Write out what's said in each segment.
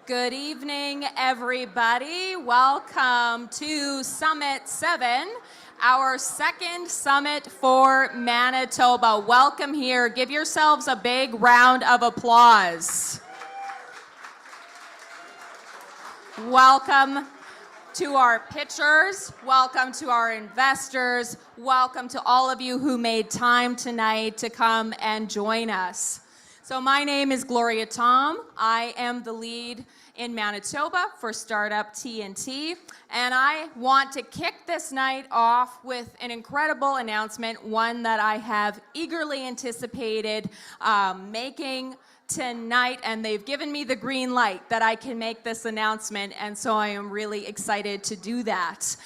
Good evening, everybody. Welcome to Summit 7, our second summit for Manitoba. Welcome here. Give yourselves a big round of applause. Welcome to our pitchers. Welcome to our investors. Welcome to all of you who made time tonight to come and join us. So my name is Gloria Tom. I am the lead in Manitoba for startup TNT, and I want to kick this night off with an incredible announcement, one that I have eagerly anticipated making tonight, and they've given me the green light that I can make this announcement, and so I am really excited to do that.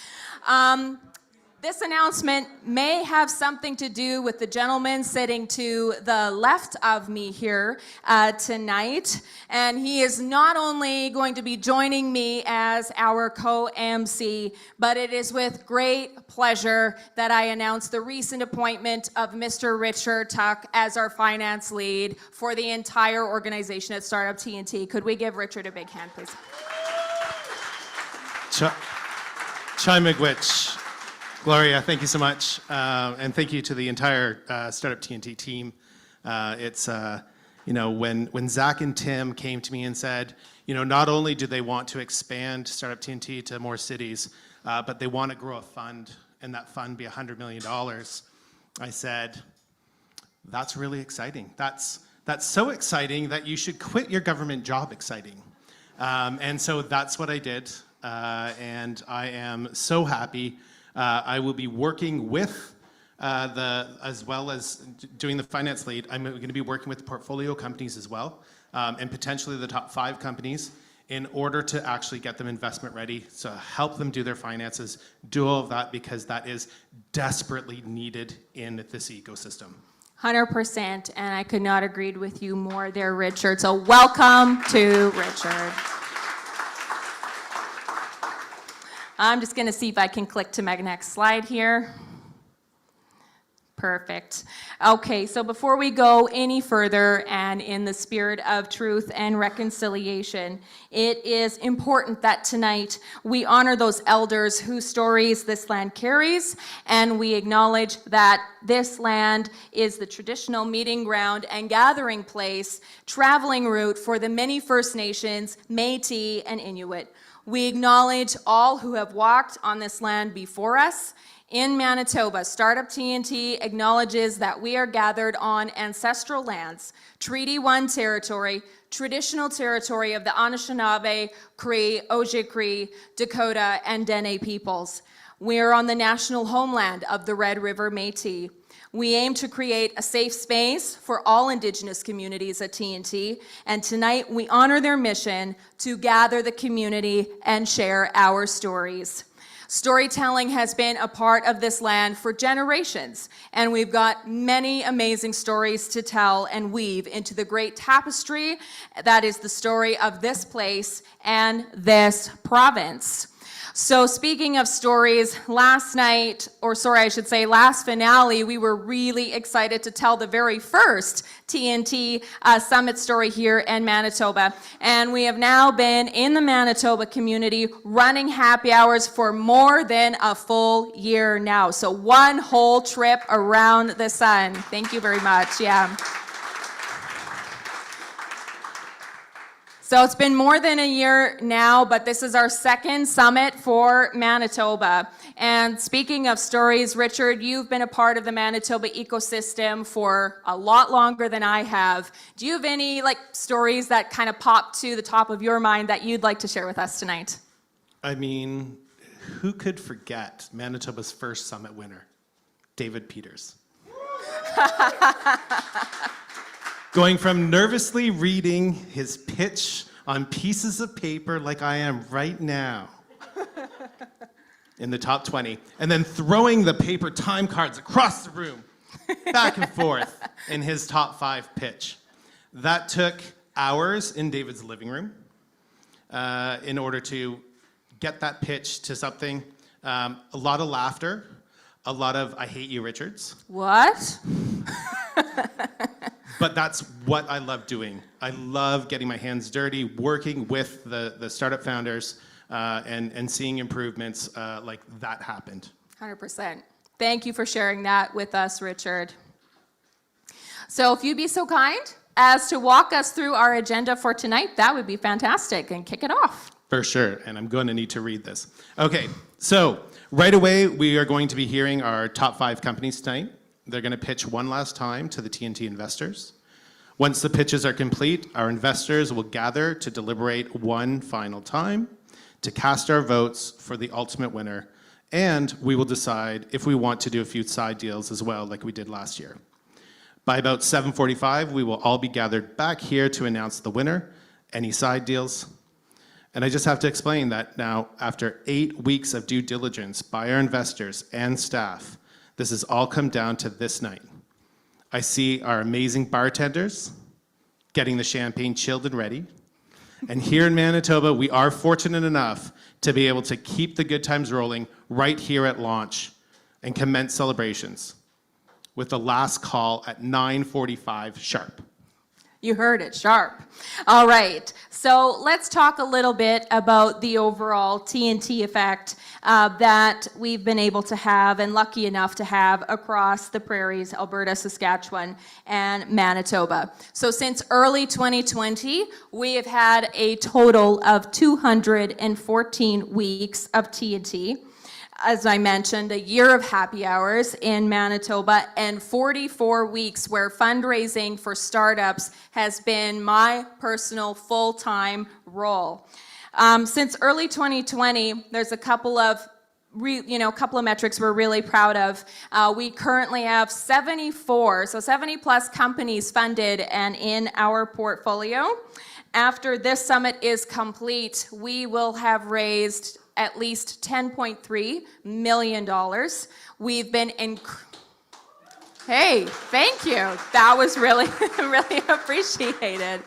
This announcement may have something to do with the gentleman sitting to the left of me here tonight. And he is not only going to be joining me as our co-MC, but it is with great pleasure that I announce the recent appointment of Mr. Richard Tuck as our finance lead for the entire organization at Startup TNT. Could we give Richard a big hand, please? Chai Miigwech. Gloria, thank you so much, and thank you to the entire Startup TNT team. When Zach and Tim came to me and said, not only do they want to expand Startup TNT to more cities, but they want to grow a fund, and that fund be $100 million, I said, that's really exciting. That's so exciting that you should quit your government job exciting. And so that's what I did, and I am so happy. I will be working with as well as doing the finance lead. I'm going to be working with the portfolio companies as well, and potentially the top 5 companies in order to actually get them investment ready, so help them do their finances, do all of that because that is desperately needed in this ecosystem. 100%, and I could not agree with you more there, Richard. So welcome to Richard. I'm just going to see if I can click to my next slide here. Perfect. Okay, so before we go any further, and in the spirit of truth and reconciliation, it is important that tonight we honor those elders whose stories this land carries, and we acknowledge that this land is the traditional meeting ground and gathering place, traveling route for the many First Nations, Métis, and Inuit. We acknowledge all who have walked on this land before us. In Manitoba, Startup TNT acknowledges that we are gathered on ancestral lands, Treaty 1 territory, traditional territory of the Anishinaabe, Cree, Ojibwe, Dakota, and Dene peoples. We are on the national homeland of the Red River Métis. We aim to create a safe space for all Indigenous communities at TNT, and tonight we honor their mission to gather the community and share our stories. Storytelling has been a part of this land for generations, and we've got many amazing stories to tell and weave into the great tapestry that is the story of this place and this province. So speaking of stories, last finale, we were really excited to tell the very first TNT Summit story here in Manitoba. And we have now been in the Manitoba community running happy hours for more than a full year now. So one whole trip around the sun. Thank you very much. Yeah. So it's been more than a year now, but this is our second summit for Manitoba. And speaking of stories, Richard, you've been a part of the Manitoba ecosystem for a lot longer than I have. Do you have any stories that kind of pop to the top of your mind that you'd like to share with us tonight? I mean, who could forget Manitoba's first summit winner, David Peters? Going from nervously reading his pitch on pieces of paper like I am right now in the top 20, and then throwing the paper time cards across the room, back and forth in his top 5 pitch. That took hours in David's living room in order to get that pitch to something. A lot of laughter, a lot of "I hate you, Richards." What? But that's what I love doing. I love getting my hands dirty, working with the startup founders, and seeing improvements like that happened. 100%. Thank you for sharing that with us, Richard. So if you'd be so kind as to walk us through our agenda for tonight, that would be fantastic, and kick it off. For sure, and I'm going to need to read this. Okay, so right away, we are going to be hearing our top 5 companies tonight. They're going to pitch one last time to the TNT investors. Once the pitches are complete, our investors will gather to deliberate one final time to cast our votes for the ultimate winner, and we will decide if we want to do a few side deals as well, like we did last year. By about 7:45, we will all be gathered back here to announce the winner, any side deals. And I just have to explain that now, after 8 weeks of due diligence by our investors and staff, this has all come down to this night. I see our amazing bartenders getting the champagne chilled and ready. And here in Manitoba, we are fortunate enough to be able to keep the good times rolling right here at launch and commence celebrations with the last call at 9:45 sharp. You heard it, sharp. All right, so let's talk a little bit about the overall TNT effect that we've been able to have and lucky enough to have across the prairies, Alberta, Saskatchewan, and Manitoba. So since early 2020, we have had a total of 214 weeks of TNT. As I mentioned, a year of happy hours in Manitoba and 44 weeks where fundraising for startups has been my personal full-time role. Since early 2020, there's a couple of metrics we're really proud of. We currently have 74, so 70 plus companies funded and in our portfolio. After this summit is complete, we will have raised at least $10.3 million. We've been Hey, thank you. That was really, really appreciated.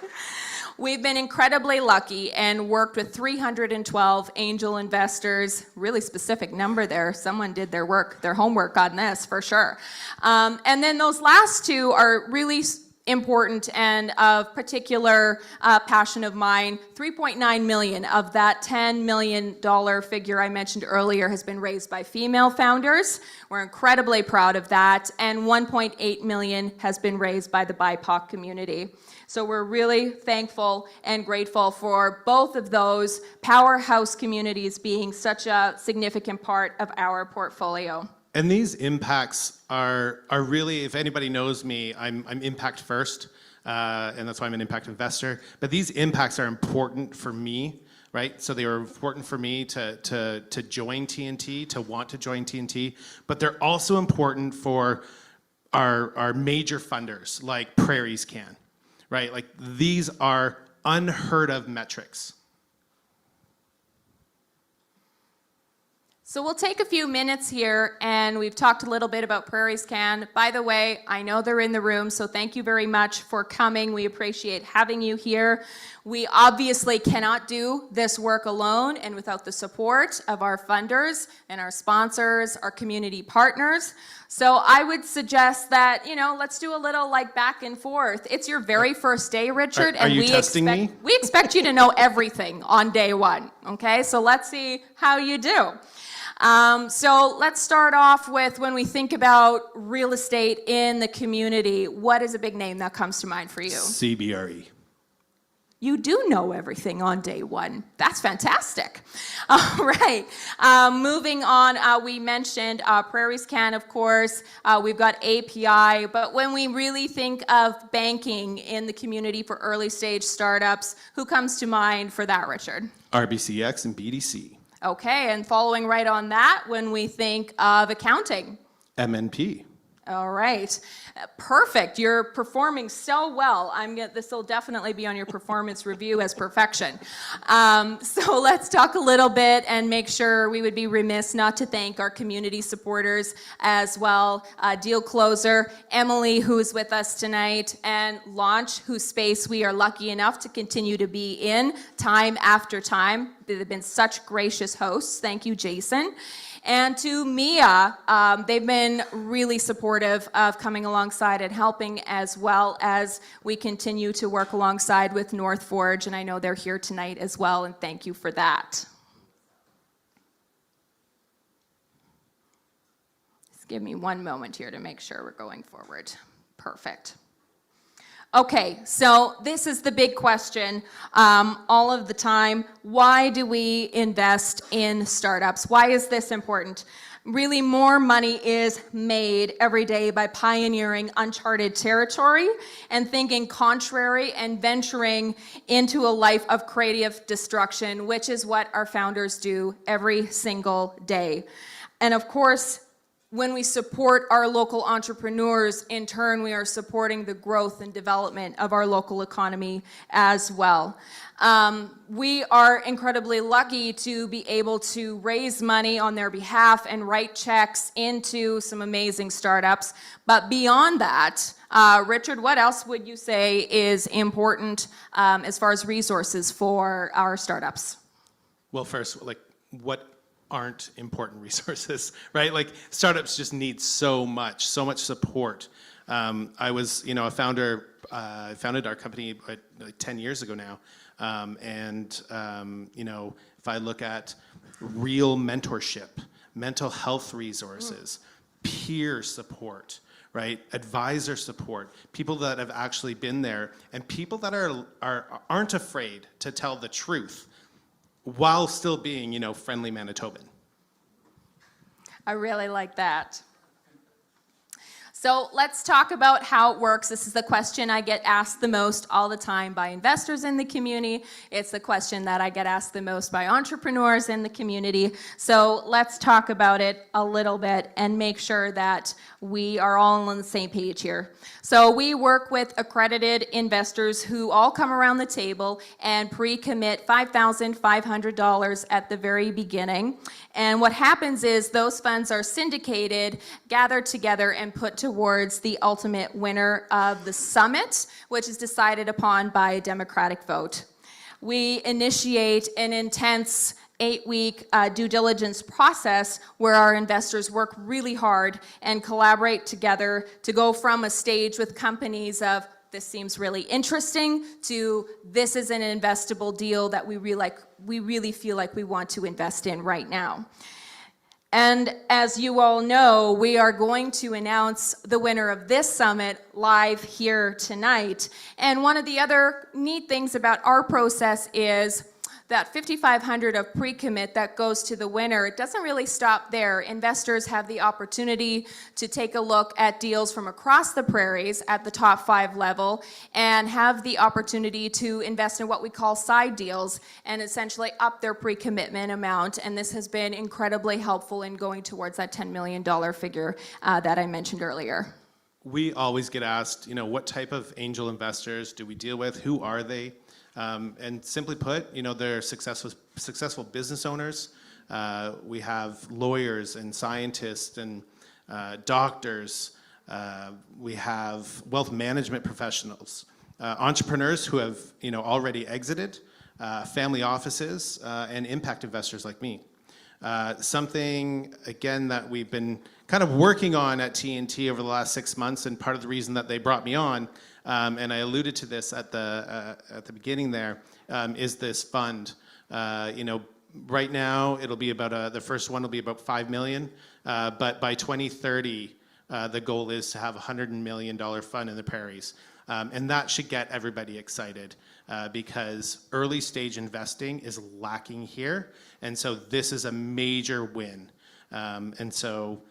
We've been incredibly lucky and worked with 312 angel investors, really specific number there. Someone did their work, their homework on this for sure. And then those last two are really important and of particular passion of mine. 3.9 million of that $10 million figure I mentioned earlier has been raised by female founders. We're incredibly proud of that. And 1.8 million has been raised by the BIPOC community. So we're really thankful and grateful for both of those powerhouse communities being such a significant part of our portfolio. And these impacts are really, if anybody knows me, I'm impact first, and that's why I'm an impact investor. But these impacts are important for me, right? So they were important for me to join TNT, to want to join TNT. But they're also important for our major funders, like Prairies Can, right? Like these are unheard of metrics. So we'll take a few minutes here, and we've talked a little bit about Prairies Can. By the way, I know they're in the room, so thank you very much for coming. We appreciate having you here. We obviously cannot do this work alone and without the support of our funders and our sponsors, our community partners. So I would suggest that, let's do a little like back and forth. It's your very first day, Richard. Are you testing me? We expect you to know everything on day one, okay? So let's see how you do. So let's start off with when we think about real estate in the community, what is a big name that comes to mind for you? CBRE. You do know everything on day one. That's fantastic. All right. Moving on, we mentioned Prairies Can, of course. We've got API. But when we really think of banking in the community for early stage startups, who comes to mind for that, Richard? RBCX and BDC. Okay, and following right on that, when we think of accounting. MNP. All right, perfect. You're performing so well. This will definitely be on your performance review as perfection. So let's talk a little bit and make sure we would be remiss not to thank our community supporters as well. Deal Closer, Emily, who's with us tonight, and Launch, whose space we are lucky enough to continue to be in time after time. They've been such gracious hosts. Thank you, Jason. And to Mia, they've been really supportive of coming alongside and helping, as well as we continue to work alongside with North Forge, and I know they're here tonight as well, and thank you for that. Just give me one moment here to make sure we're going forward. Perfect. Okay, so this is the big question all of the time. Why do we invest in startups? Why is this important? Really, more money is made every day by pioneering uncharted territory and thinking contrary and venturing into a life of creative destruction, which is what our founders do every single day. And of course, when we support our local entrepreneurs, in turn, we are supporting the growth and development of our local economy as well. We are incredibly lucky to be able to raise money on their behalf and write checks into some amazing startups. But beyond that, Richard, what else would you say is important as far as resources for our startups? Well, first, like, what aren't important resources, right? Like, startups just need so much support. I was, a founder. I founded our company like 10 years ago now, if I look at real mentorship, mental health resources, peer support, right? Advisor support, people that have actually been there, and people that aren't afraid to tell the truth while still being, friendly Manitoban. I really like that. So let's talk about how it works. This is the question I get asked the most all the time by investors in the community. It's the question that I get asked the most by entrepreneurs in the community. So let's talk about it a little bit and make sure that we are all on the same page here. So we work with accredited investors who all come around the table and pre-commit $5,500 at the very beginning. And what happens is those funds are syndicated, gathered together, and put towards the ultimate winner of the summit, which is decided upon by a democratic vote. We initiate an intense 8-week due diligence process where our investors work really hard and collaborate together to go from a stage with companies of this seems really interesting to this is an investable deal that we really feel like we want to invest in right now. And as you all know, we are going to announce the winner of this summit live here tonight. And one of the other neat things about our process is that $5,500 of pre-commit that goes to the winner, it doesn't really stop there. Investors have the opportunity to take a look at deals from across the prairies at the top 5 level and have the opportunity to invest in what we call side deals and essentially up their pre-commitment amount. And this has been incredibly helpful in going towards that $10 million figure that I mentioned earlier. We always get asked, what type of angel investors do we deal with? Who are they? And simply put, they're successful business owners. We have lawyers and scientists and doctors. We have wealth management professionals, entrepreneurs who have already exited, family offices, and impact investors like me. Something, again, that we've been kind of working on at TNT over the last 6 months, and part of the reason that they brought me on, and I alluded to this at the beginning there, is this fund. Right now it'll be about the first one will be about $5 million, but by 2030 the goal is to have a $100 million fund in the prairies, and that should get everybody excited because early stage investing is lacking here, and so this is a major win, and so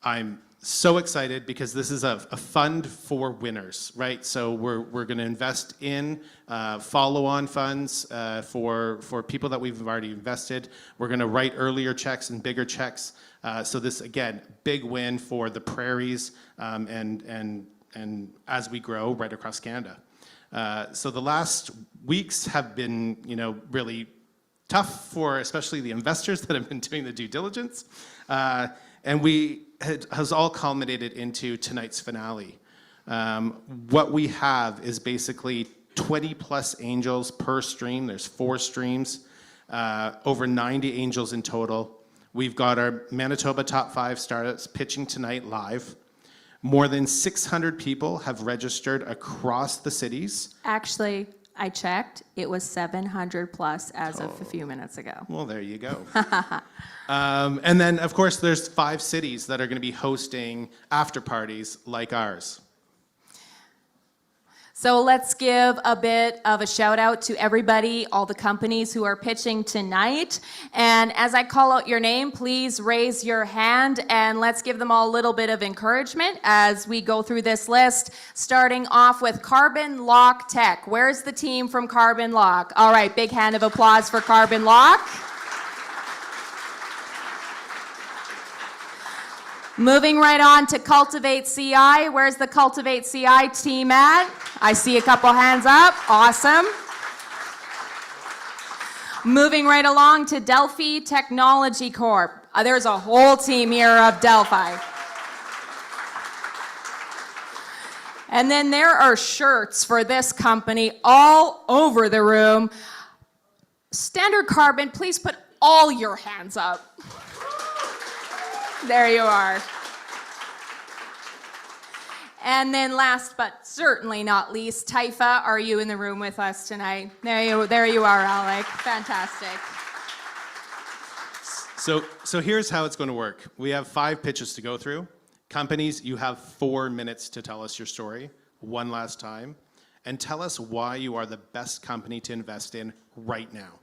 I'm so excited because this is a fund for winners, right? So we're going to invest in follow-on funds for people that we've already invested. We're going to write earlier checks and bigger checks. So this, again, big win for the prairies and as we grow right across Canada. So the last weeks have been, really tough for especially the investors that have been doing the due diligence. And it has all culminated into tonight's finale. What we have is basically 20 plus angels per stream. There's 4 streams, over 90 angels in total. We've got our Manitoba top 5 startups pitching tonight live. More than 600 people have registered across the cities. Actually, I checked. It was 700 plus as of a few minutes ago. Well, there you go. And then, of course, there's 5 cities that are going to be hosting after parties like ours. So let's give a bit of a shout out to everybody, all the companies who are pitching tonight. And as I call out your name, please raise your hand and let's give them all a little bit of encouragement as we go through this list, starting off with Carbon Lock Tech. Where's the team from Carbon Lock? All right, big hand of applause for Carbon Lock. Moving right on to Cultivate CI. Where's the Cultivate CI team at? I see a couple hands up. Awesome. Moving right along to Delphi Technology Corp. There's a whole team here of Delphi. And then there are shirts for this company all over the room. Standard Carbon, please put all your hands up. There you are. And then last but certainly not least, Typha, are you in the room with us tonight? There you are, Alec. Fantastic. So here's how it's going to work. We have 5 pitches to go through. Companies, you have 4 minutes to tell us your story one last time, and tell us why you are the best company to invest in right now.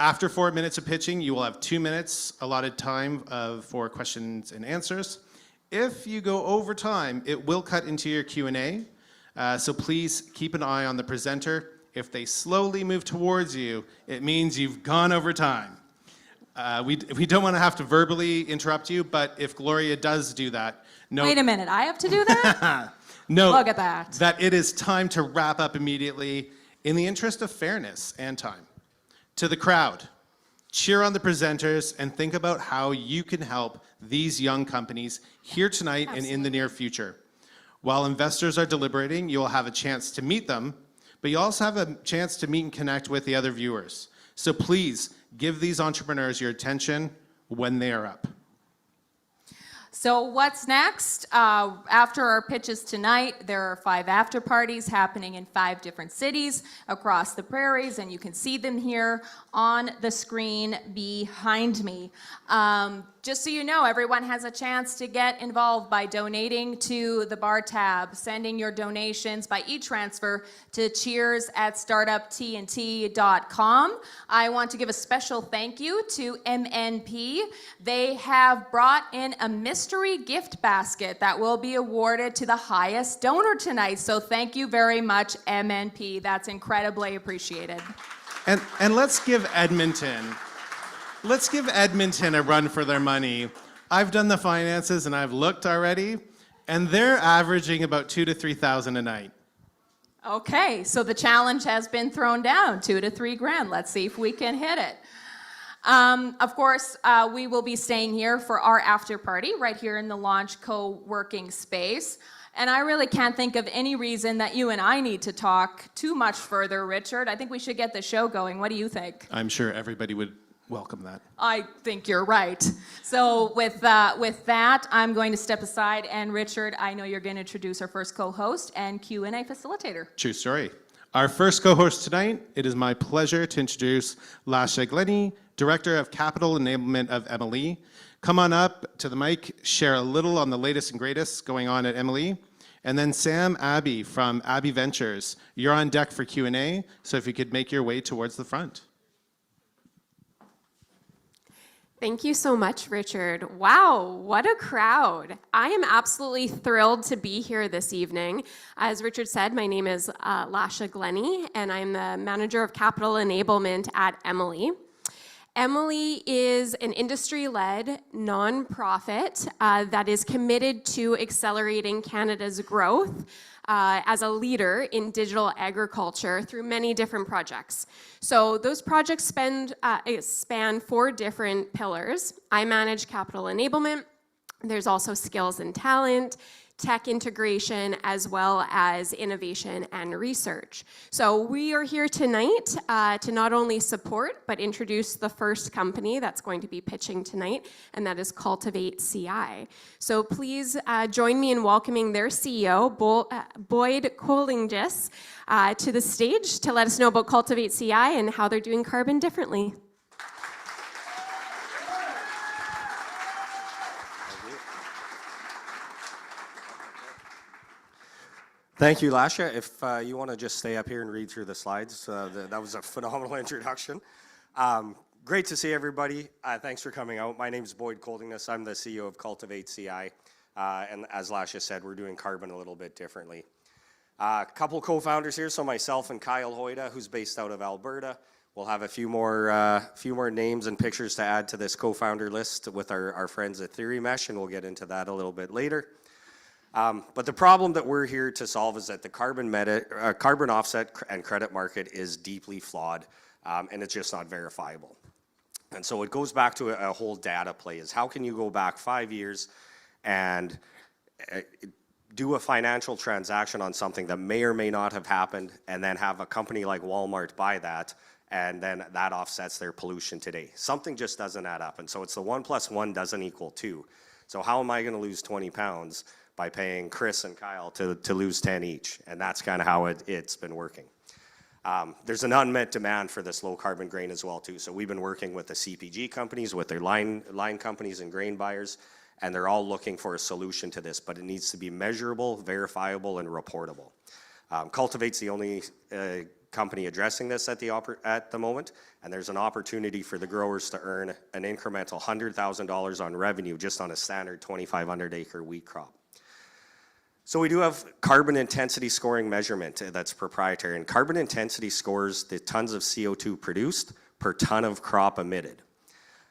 After 4 minutes of pitching, you will have 2 minutes allotted time for questions and answers. If you go over time, it will cut into your Q&A. So please keep an eye on the presenter. If they slowly move towards you, it means you've gone over time. We don't want to have to verbally interrupt you, but if Gloria does do that, no. Wait a minute, I have to do that? No. Look at that. That it is time to wrap up immediately in the interest of fairness and time. To the crowd, cheer on the presenters and think about how you can help these young companies here tonight and in the near future. While investors are deliberating, you'll have a chance to meet them, but you also have a chance to meet and connect with the other viewers. So please give these entrepreneurs your attention when they are up. So what's next? After our pitches tonight, there are 5 after parties happening in 5 different cities across the prairies, and you can see them here on the screen behind me. Just so you know, everyone has a chance to get involved by donating to the bar tab, sending your donations by e-transfer to cheers@startuptnt.com. I want to give a special thank you to MNP. They have brought in a mystery gift basket that will be awarded to the highest donor tonight. So thank you very much, MNP. That's incredibly appreciated. And let's give Edmonton a run for their money. I've done the finances and I've looked already, and they're averaging about $2,000 to $3,000 a night. Okay, so the challenge has been thrown down, $2,000 to $3,000. Let's see if we can hit it. Of course, we will be staying here for our after party right here in the Launch co-working space. And I really can't think of any reason that you and I need to talk too much further, Richard. I think we should get the show going. What do you think? I'm sure everybody would welcome that. I think you're right. So with that, I'm going to step aside. And Richard, I know you're going to introduce our first co-host and Q&A facilitator. True story. Our first co-host tonight, it is my pleasure to introduce Lasha Glennie, Director of Capital Enablement of MLE. Come on up to the mic, share a little on the latest and greatest going on at MLE. And then Sam Abbey from Abbey Ventures. You're on deck for Q&A, so if you could make your way towards the front. Thank you so much, Richard. Wow, what a crowd. I am absolutely thrilled to be here this evening. As Richard said, my name is Lasha Glennie, and I'm the Manager of Capital Enablement at MLE. MLE is an industry-led nonprofit that is committed to accelerating Canada's growth as a leader in digital agriculture through many different projects. So those projects span 4 different pillars. I manage capital enablement. There's also skills and talent, tech integration, as well as innovation and research. So we are here tonight to not only support, but introduce the first company that's going to be pitching tonight, and that is Cultivate CI. So please join me in welcoming their CEO, Boyd Colingis, to the stage to let us know about Cultivate CI and how they're doing carbon differently. Thank you, Lasha. If you want to just stay up here and read through the slides, that was a phenomenal introduction. Great to see everybody. Thanks for coming out. My name is Boyd Colingis. I'm the CEO of Cultivate CI. And as Lasha said, we're doing carbon a little bit differently. A couple co-founders here, so myself and Kyle Hoyda, who's based out of Alberta. We'll have a few more names and pictures to add to this co-founder list with our friends at Theory Mesh, and we'll get into that a little bit later. But the problem that we're here to solve is that the carbon offset and credit market is deeply flawed, and it's just not verifiable. And so it goes back to a whole data play, is how can you go back 5 years and do a financial transaction on something that may or may not have happened, and then have a company like Walmart buy that, and then that offsets their pollution today. Something just doesn't add up. And so it's the 1 + 1 doesn't equal 2. So how am I going to lose 20 pounds by paying Chris and Kyle to lose 10 each? And that's kind of how it's been working. There's an unmet demand for this low carbon grain as well too. So we've been working with the CPG companies, with their line companies and grain buyers, and they're all looking for a solution to this, but it needs to be measurable, verifiable, and reportable. Cultivate's the only company addressing this at the moment, and there's an opportunity for the growers to earn an incremental $100,000 on revenue just on a standard 2,500 acre wheat crop. So we do have carbon intensity scoring measurement that's proprietary, and carbon intensity scores the tons of CO2 produced per ton of crop emitted.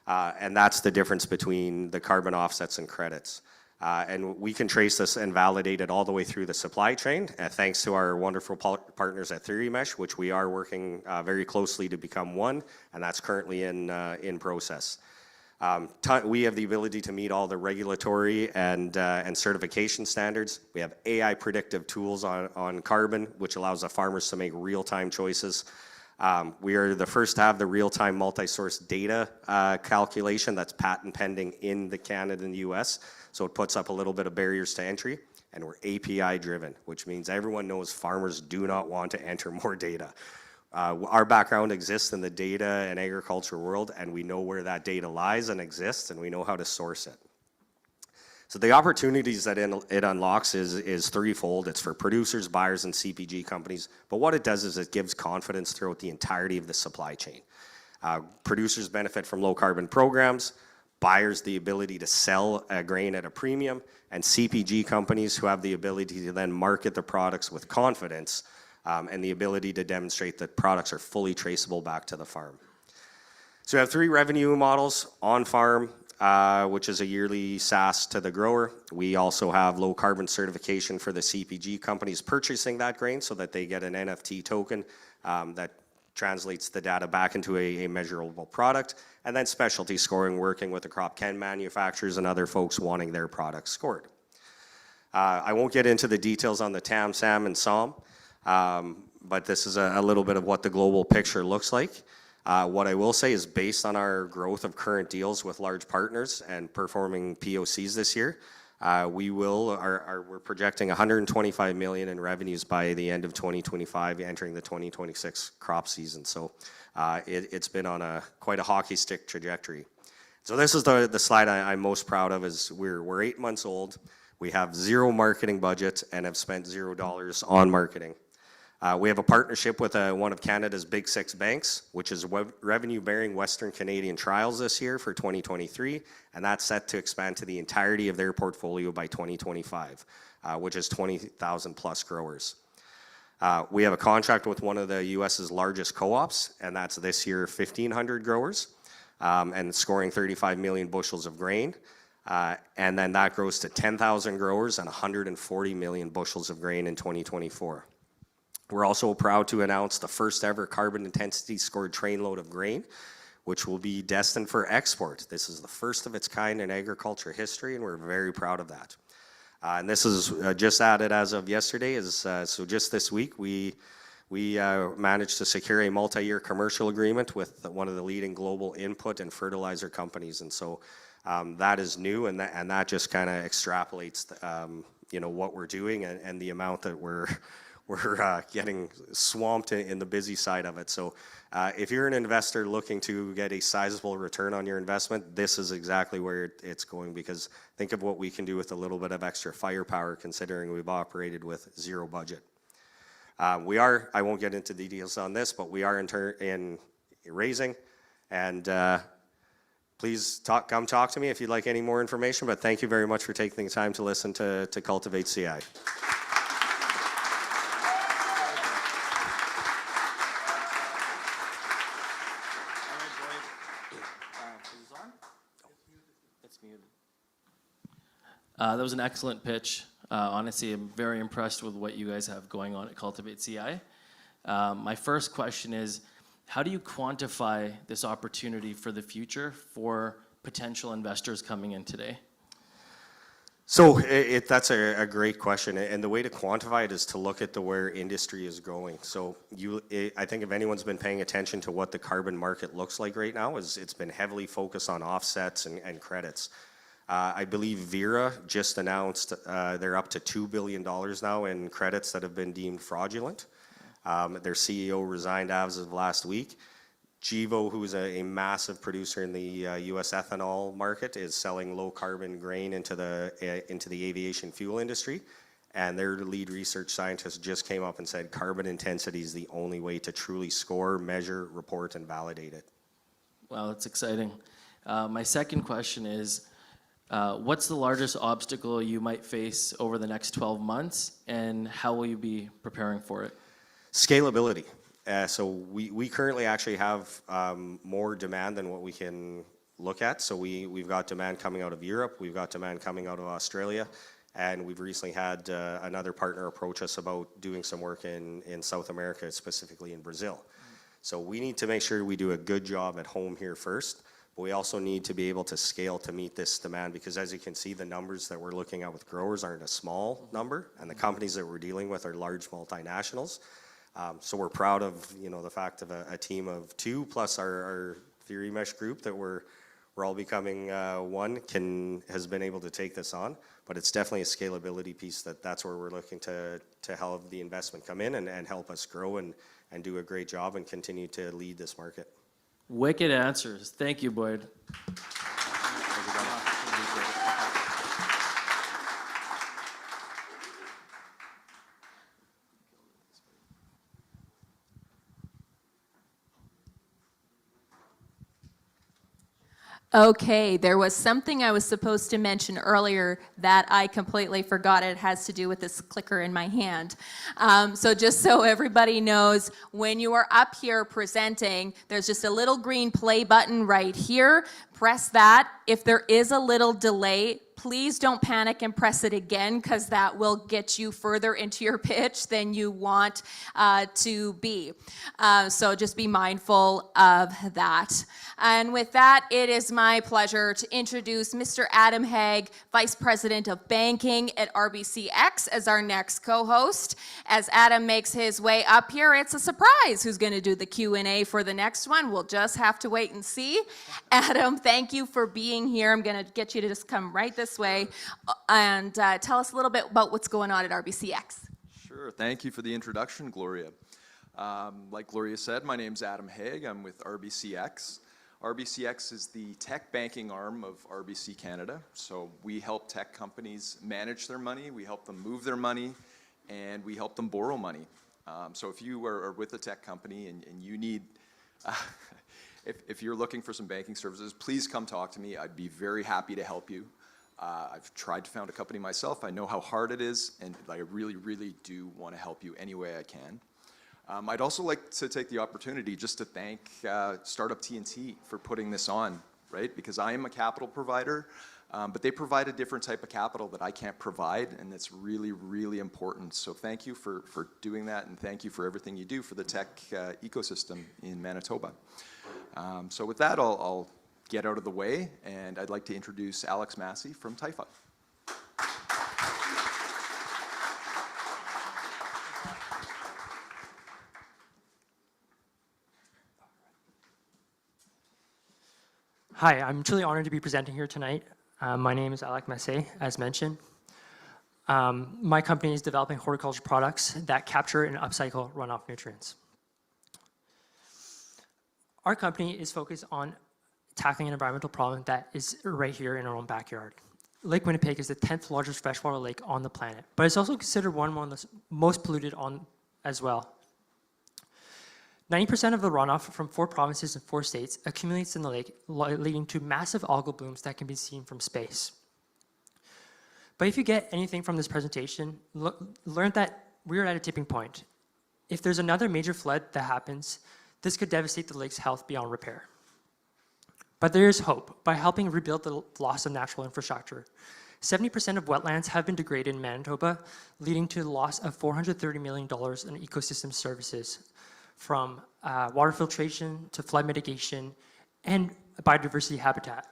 And that's the difference between the carbon offsets and credits. And we can trace this and validate it all the way through the supply chain, thanks to our wonderful partners at Theory Mesh, which we are working very closely to become one, and that's currently in process. We have the ability to meet all the regulatory and certification standards. We have AI predictive tools on carbon, which allows the farmers to make real-time choices. We are the first to have the real-time multi-source data calculation that's patent pending in Canada and the US. So it puts up a little bit of barriers to entry. And we're API driven, which means everyone knows farmers do not want to enter more data. Our background exists in the data and agriculture world, and we know where that data lies and exists, and we know how to source it. So the opportunities that it unlocks is threefold. It's for producers, buyers, and CPG companies. But what it does is it gives confidence throughout the entirety of the supply chain. Producers benefit from low carbon programs, buyers the ability to sell grain at a premium, and CPG companies who have the ability to then market the products with confidence, and the ability to demonstrate that products are fully traceable back to the farm. So we have 3 revenue models: on farm, which is a yearly SaaS to the grower. We also have low carbon certification for the CPG companies purchasing that grain so that they get an NFT token that translates the data back into a measurable product. And then specialty scoring, working with the crop chem manufacturers and other folks wanting their products scored. I won't get into the details on the TAM, SAM, and SOM. But this is a little bit of what the global picture looks like. What I will say is, based on our growth of current deals with large partners and performing POCs this year, we're projecting $125 million in revenues by the end of 2025, entering the 2026 crop season. So it's been on quite a hockey stick trajectory. So this is the slide I'm most proud of. Is we're 8 months old. We have 0 marketing budget and have spent $0 on marketing. We have a partnership with one of Canada's big 6 banks, which is revenue-bearing Western Canadian trials this year for 2023, and that's set to expand to the entirety of their portfolio by 2025, which is 20,000 plus growers. We have a contract with one of the US's largest co-ops, and that's this year 1,500 growers, and scoring 35 million bushels of grain. And then that grows to 10,000 growers and 140 million bushels of grain in 2024. We're also proud to announce the first ever carbon intensity scored trainload of grain, which will be destined for export. This is the first of its kind in agriculture history, and we're very proud of that. And this is just added as of yesterday. So just this week, we managed to secure a multi-year commercial agreement with one of the leading global input and fertilizer companies. And so that is new, and that just kind of extrapolates, what we're doing and the amount that we're getting swamped in the busy side of it. So if you're an investor looking to get a sizable return on your investment, this is exactly where it's going, because think of what we can do with a little bit of extra firepower, considering we've operated with zero budget. I won't get into details on this, but we are in raising, and please come talk to me if you'd like any more information, but thank you very much for taking the time to listen to Cultivate CI. That was an excellent pitch. Honestly, I'm very impressed with what you guys have going on at Cultivate CI. My first question is, how do you quantify this opportunity for the future for potential investors coming in today? So that's a great question, and the way to quantify it is to look at where industry is going. So I think if anyone's been paying attention to what the carbon market looks like right now, it's been heavily focused on offsets and credits. I believe VII just announced they're up to $2 billion now in credits that have been deemed fraudulent. Their CEO resigned as of last week. Gevo, who's a massive producer in the U.S. ethanol market, is selling low carbon grain into the aviation fuel industry. And their lead research scientist just came up and said carbon intensity is the only way to truly score, measure, report, and validate it. Wow, that's exciting. My second question is, what's the largest obstacle you might face over the next 12 months, and how will you be preparing for it? Scalability. So we currently actually have more demand than what we can look at. So we've got demand coming out of Europe, we've got demand coming out of Australia, and we've recently had another partner approach us about doing some work in South America, specifically in Brazil. So we need to make sure we do a good job at home here first, but we also need to be able to scale to meet this demand, because as you can see, the numbers that we're looking at with growers aren't a small number, and the companies that we're dealing with are large multinationals. So we're proud of the fact of a team of two plus our Theory Mesh group that we're all becoming one has been able to take this on, but it's definitely a scalability piece that's where we're looking to help the investment come in and help us grow and do a great job and continue to lead this market. Wicked answers. Thank you, Boyd. Okay, there was something I was supposed to mention earlier that I completely forgot. It has to do with this clicker in my hand. So just so everybody knows, when you are up here presenting, there's just a little green play button right here. Press that. If there is a little delay, please don't panic and press it again, because that will get you further into your pitch than you want to be. So just be mindful of that. And with that, it is my pleasure to introduce Mr. Adam Haig, Vice President of Banking at RBCX, as our next co-host. As Adam makes his way up here, it's a surprise who's going to do the Q&A for the next one. We'll just have to wait and see. Adam, thank you for being here. I'm going to get you to just come right this way and tell us a little bit about what's going on at RBCX. Sure. Thank you for the introduction, Gloria. Like Gloria said, my name's Adam Haig. I'm with RBCX. RBCX is the tech banking arm of RBC Canada. So we help tech companies manage their money, we help them move their money, and we help them borrow money. So if you are with a tech company and you need, if you're looking for some banking services, please come talk to me. I'd be very happy to help you. I've tried to found a company myself. I know how hard it is, and I really, really do want to help you any way I can. I'd also like to take the opportunity just to thank Startup TNT for putting this on, right? Because I am a capital provider, but they provide a different type of capital that I can't provide, and it's really, really important. So thank you for doing that, and thank you for everything you do for the tech ecosystem in Manitoba. So with that, I'll get out of the way, and I'd like to introduce Alex Massey from Typha. Hi, I'm truly honored to be presenting here tonight. My name is Alec Massé, as mentioned. My company is developing horticulture products that capture and upcycle runoff nutrients. Our company is focused on tackling an environmental problem that is right here in our own backyard. Lake Winnipeg is the 10th largest freshwater lake on the planet, but it's also considered one of the most polluted on as well. 90% of the runoff from 4 provinces and 4 states accumulates in the lake, leading to massive algal blooms that can be seen from space. But if you get anything from this presentation, learn that we're at a tipping point. If there's another major flood that happens, this could devastate the lake's health beyond repair. But there is hope by helping rebuild the loss of natural infrastructure. 70% of wetlands have been degraded in Manitoba, leading to the loss of $430 million in ecosystem services, from water filtration to flood mitigation and biodiversity habitat.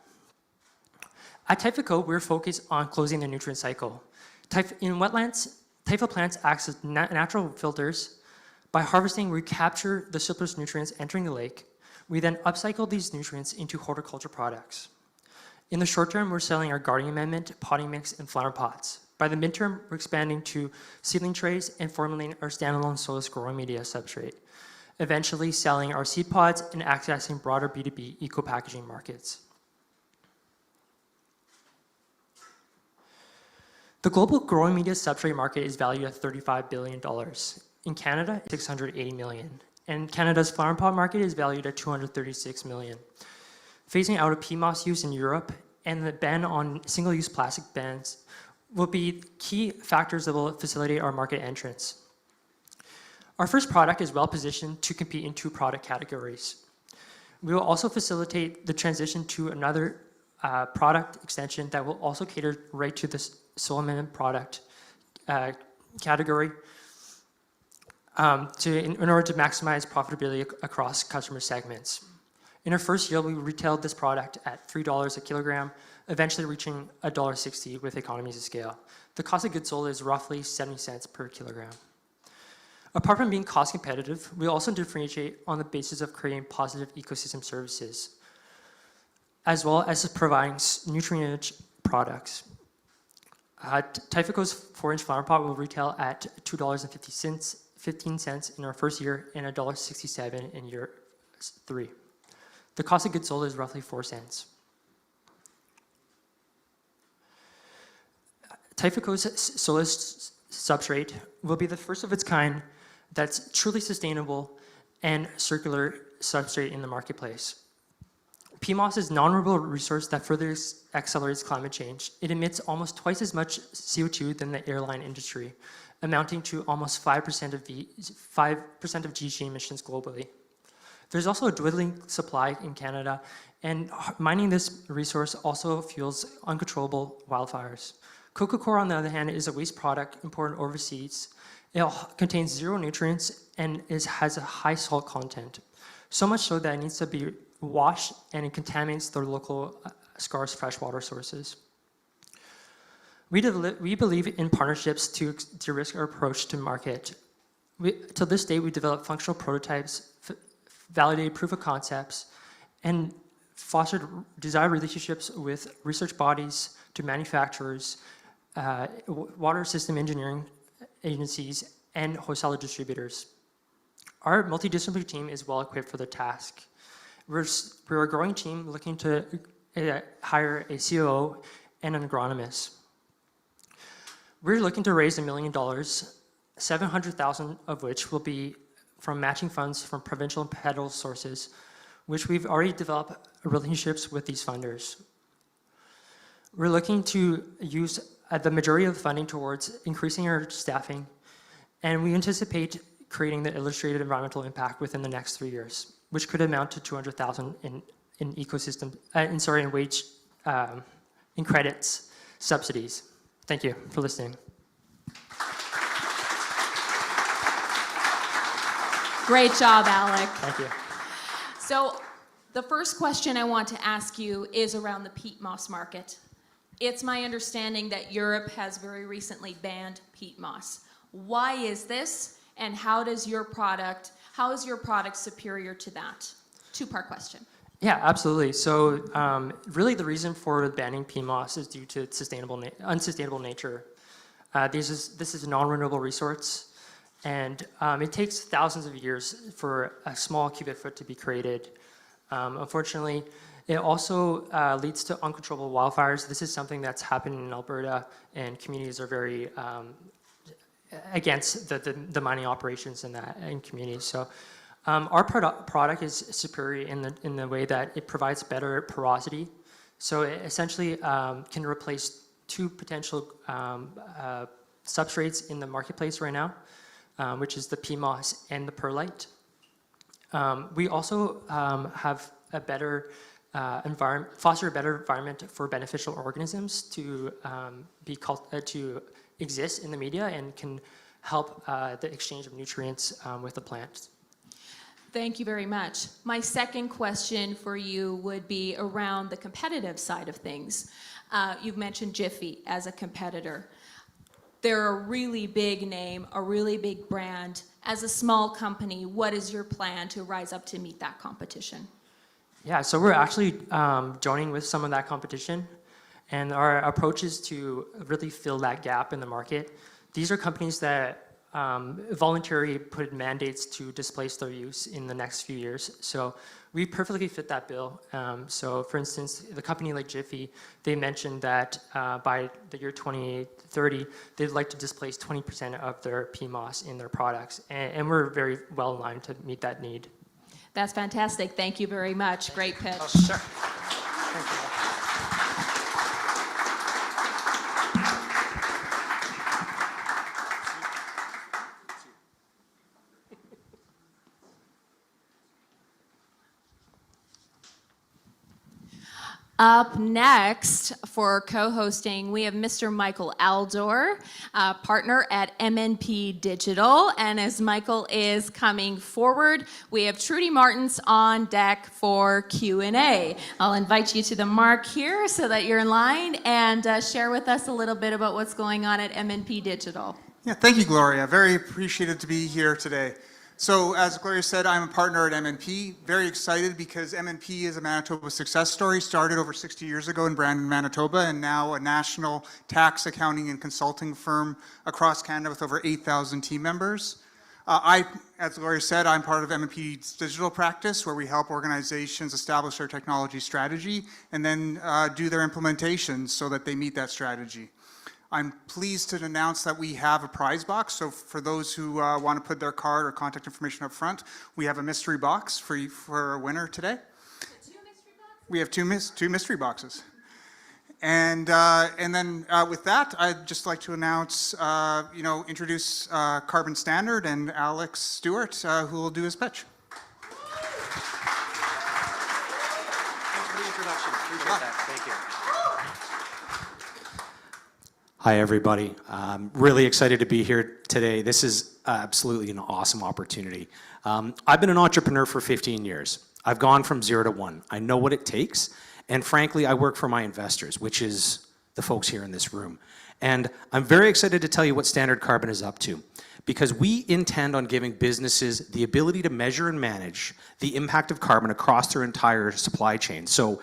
At Typha Co, we're focused on closing the nutrient cycle. In wetlands, Typha plants act as natural filters. By harvesting, we capture the surplus nutrients entering the lake. We then upcycle these nutrients into horticulture products. In the short term, we're selling our gardening amendment, potting mix, and flower pots. By the midterm, we're expanding to seedling trays and formulating our standalone soilless growing media substrate, eventually selling our seed pods and accessing broader B2B eco-packaging markets. The global growing media substrate market is valued at $35 billion. In Canada, $680 million. And Canada's flower pot market is valued at $236 million. Phasing out of PMOS use in Europe and the ban on single-use plastic bans will be key factors that will facilitate our market entrance. Our first product is well positioned to compete in 2 product categories. We will also facilitate the transition to another product extension that will also cater right to this soil amendment product category in order to maximize profitability across customer segments. In our first year, we retailed this product at $3 a kilogram, eventually reaching $1.60 with economies of scale. The cost of goods sold is roughly 70 cents per kilogram. Apart from being cost competitive, we also differentiate on the basis of creating positive ecosystem services, as well as providing nutrient-rich products. Typha Co's 4-inch flower pot will retail at $2.15 in our first year and $1.67 in year 3. The cost of goods sold is roughly 4 cents. Typha Co's soilless substrate will be the first of its kind that's truly sustainable and circular substrate in the marketplace. PMOS is a non-renewable resource that further accelerates climate change. It emits almost twice as much CO2 than the airline industry, amounting to almost 5% of GHG emissions globally. There's also a dwindling supply in Canada, and mining this resource also fuels uncontrollable wildfires. Cocoa coir, on the other hand, is a waste product imported overseas. It contains 0 nutrients and has a high salt content, so much so that it needs to be washed and it contaminates their local scarce freshwater sources. We believe in partnerships to de-risk our approach to market. To this day, we developed functional prototypes, validated proof of concepts, and fostered desired relationships with research bodies to manufacturers, water system engineering agencies, and wholesaler distributors. Our multidisciplinary team is well equipped for the task. We're a growing team looking to hire a COO and an agronomist. We're looking to raise $1 million, $700,000 of which will be from matching funds from provincial and federal sources, which we've already developed relationships with these funders. We're looking to use the majority of the funding towards increasing our staffing, and we anticipate creating the illustrated environmental impact within the next 3 years, which could amount to $200,000 in ecosystem, in wage, in credits, subsidies. Thank you for listening. Great job, Alec. Thank you. So the first question I want to ask you is around the peat moss market. It's my understanding that Europe has very recently banned peat moss. Why is this, and how is your product superior to that? 2-part question. Yeah, absolutely. So really the reason for banning PMOS is due to its unsustainable nature. This is a non-renewable resource, and it takes thousands of years for a small cubic foot to be created. Unfortunately, it also leads to uncontrollable wildfires. This is something that's happened in Alberta, and communities are very against the mining operations in communities. So our product is superior in the way that it provides better porosity. So it essentially can replace two potential substrates in the marketplace right now, which is the PMOS and the perlite. We also have a better foster a better environment for beneficial organisms to to exist in the media and can help the exchange of nutrients with the plants. Thank you very much. My second question for you would be around the competitive side of things. You've mentioned Jiffy as a competitor. They're a really big name, a really big brand. As a small company, what is your plan to rise up to meet that competition? Yeah, so we're actually joining with some of that competition, and our approach is to really fill that gap in the market. These are companies that voluntarily put mandates to displace their use in the next few years. So we perfectly fit that bill. So for instance, the company like Jiffy, they mentioned that by the year 2030, they'd like to displace 20% of their PMOS in their products. And we're very well aligned to meet that need. That's fantastic. Thank you very much. Great pitch. Oh, sure. Thank you. Up next for co-hosting, we have Mr. Michael Aldor, partner at MNP Digital. And as Michael is coming forward, we have Trudy Martins on deck for Q&A. I'll invite you to the mark here so that you're in line and share with us a little bit about what's going on at MNP Digital. Yeah, thank you, Gloria. Very appreciated to be here today. So as Gloria said, I'm a partner at MNP. Very excited because MNP is a Manitoba success story. Started over 60 years ago in Brandon, Manitoba, and now a national tax, accounting, and consulting firm across Canada with over 8,000 team members. As Gloria said, I'm part of MNP's digital practice, where we help organizations establish their technology strategy and then do their implementations so that they meet that strategy. I'm pleased to announce that we have a prize box. So for those who want to put their card or contact information up front, we have a mystery box for a winner today. We have two mystery boxes. And then with that, I'd just like to announce, introduce Carbon Standard and Alex Stewart, who will do his pitch. Thanks for the introduction. Appreciate that. Thank you. Hi, everybody. I'm really excited to be here today. This is absolutely an awesome opportunity. I've been an entrepreneur for 15 years. I've gone from 0 to 1. I know what it takes. And frankly, I work for my investors, which is the folks here in this room. And I'm very excited to tell you what Standard Carbon is up to, because we intend on giving businesses the ability to measure and manage the impact of carbon across their entire supply chain. So,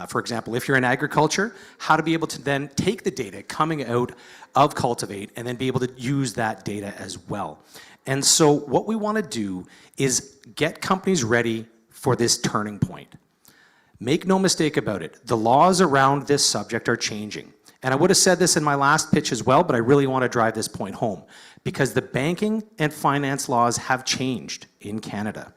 for example, if you're in agriculture, how to be able to then take the data coming out of Cultivate and then be able to use that data as well. And so what we want to do is get companies ready for this turning point. Make no mistake about it, the laws around this subject are changing. And I would have said this in my last pitch as well, but I really want to drive this point home, because the banking and finance laws have changed in Canada.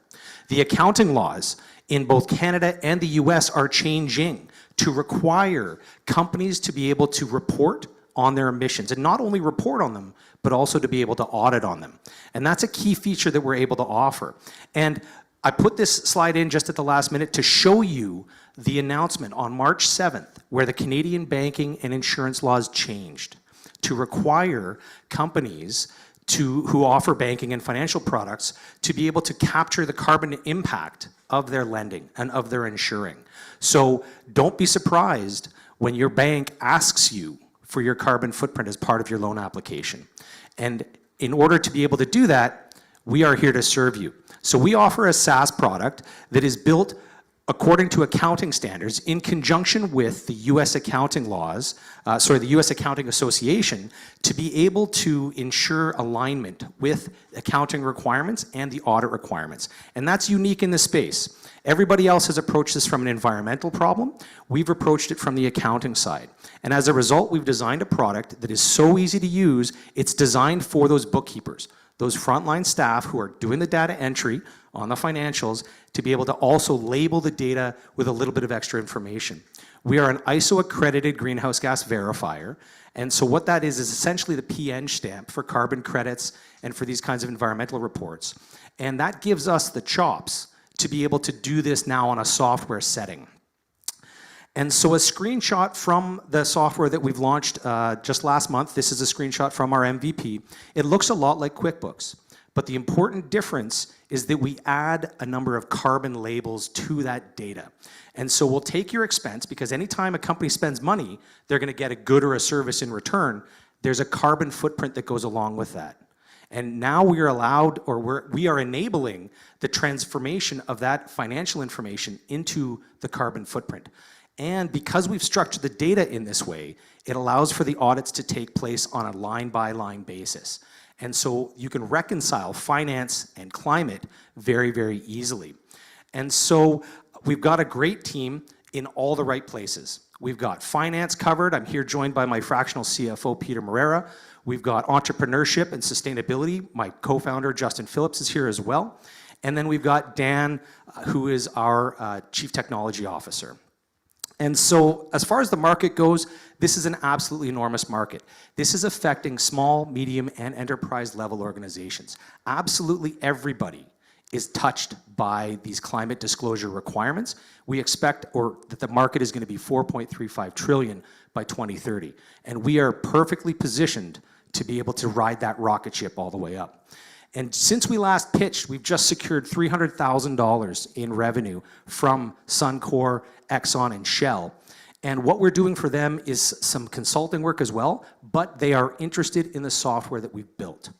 The accounting laws in both Canada and the US are changing to require companies to be able to report on their emissions, and not only report on them, but also to be able to audit on them. And that's a key feature that we're able to offer. And I put this slide in just at the last minute to show you the announcement on March 7th, where the Canadian banking and insurance laws changed to require companies who offer banking and financial products to be able to capture the carbon impact of their lending and of their insuring. So don't be surprised when your bank asks you for your carbon footprint as part of your loan application. And in order to be able to do that, we are here to serve you. So we offer a SaaS product that is built according to accounting standards, in conjunction with the U.S. accounting laws, the U.S. Accounting Association, to be able to ensure alignment with accounting requirements and the audit requirements. And that's unique in this space. Everybody else has approached this from an environmental problem. We've approached it from the accounting side. And as a result, we've designed a product that is so easy to use, it's designed for those bookkeepers, those frontline staff who are doing the data entry on the financials, to be able to also label the data with a little bit of extra information. We are an ISO accredited greenhouse gas verifier, and so what that is essentially the PN stamp for carbon credits and for these kinds of environmental reports. And that gives us the chops to be able to do this now on a software setting. And so a screenshot from the software that we've launched just last month, this is a screenshot from our MVP. It looks a lot like QuickBooks, but the important difference is that we add a number of carbon labels to that data. And so we'll take your expense, because anytime a company spends money, they're gonna get a good or a service in return. There's a carbon footprint that goes along with that. And now we are allowed, or we are enabling the transformation of that financial information into the carbon footprint. And because we've structured the data in this way, it allows for the audits to take place on a line-by-line basis. And so you can reconcile finance and climate very, very easily. And so we've got a great team in all the right places. We've got finance covered. I'm here joined by my fractional CFO, Peter Morera. We've got entrepreneurship and sustainability. My co-founder, Justin Phillips, is here as well. And then we've got Dan, who is our Chief Technology Officer. And so as far as the market goes, this is an absolutely enormous market. This is affecting small, medium, and enterprise level organizations. Absolutely everybody is touched by these climate disclosure requirements. We expect that the market is going to be 4.35 trillion by 2030. And we are perfectly positioned to be able to ride that rocket ship all the way up. And since we last pitched, we've just secured $300,000 in revenue from Suncor, Exxon, and Shell. And what we're doing for them is some consulting work as well, but they are interested in the software that we've built.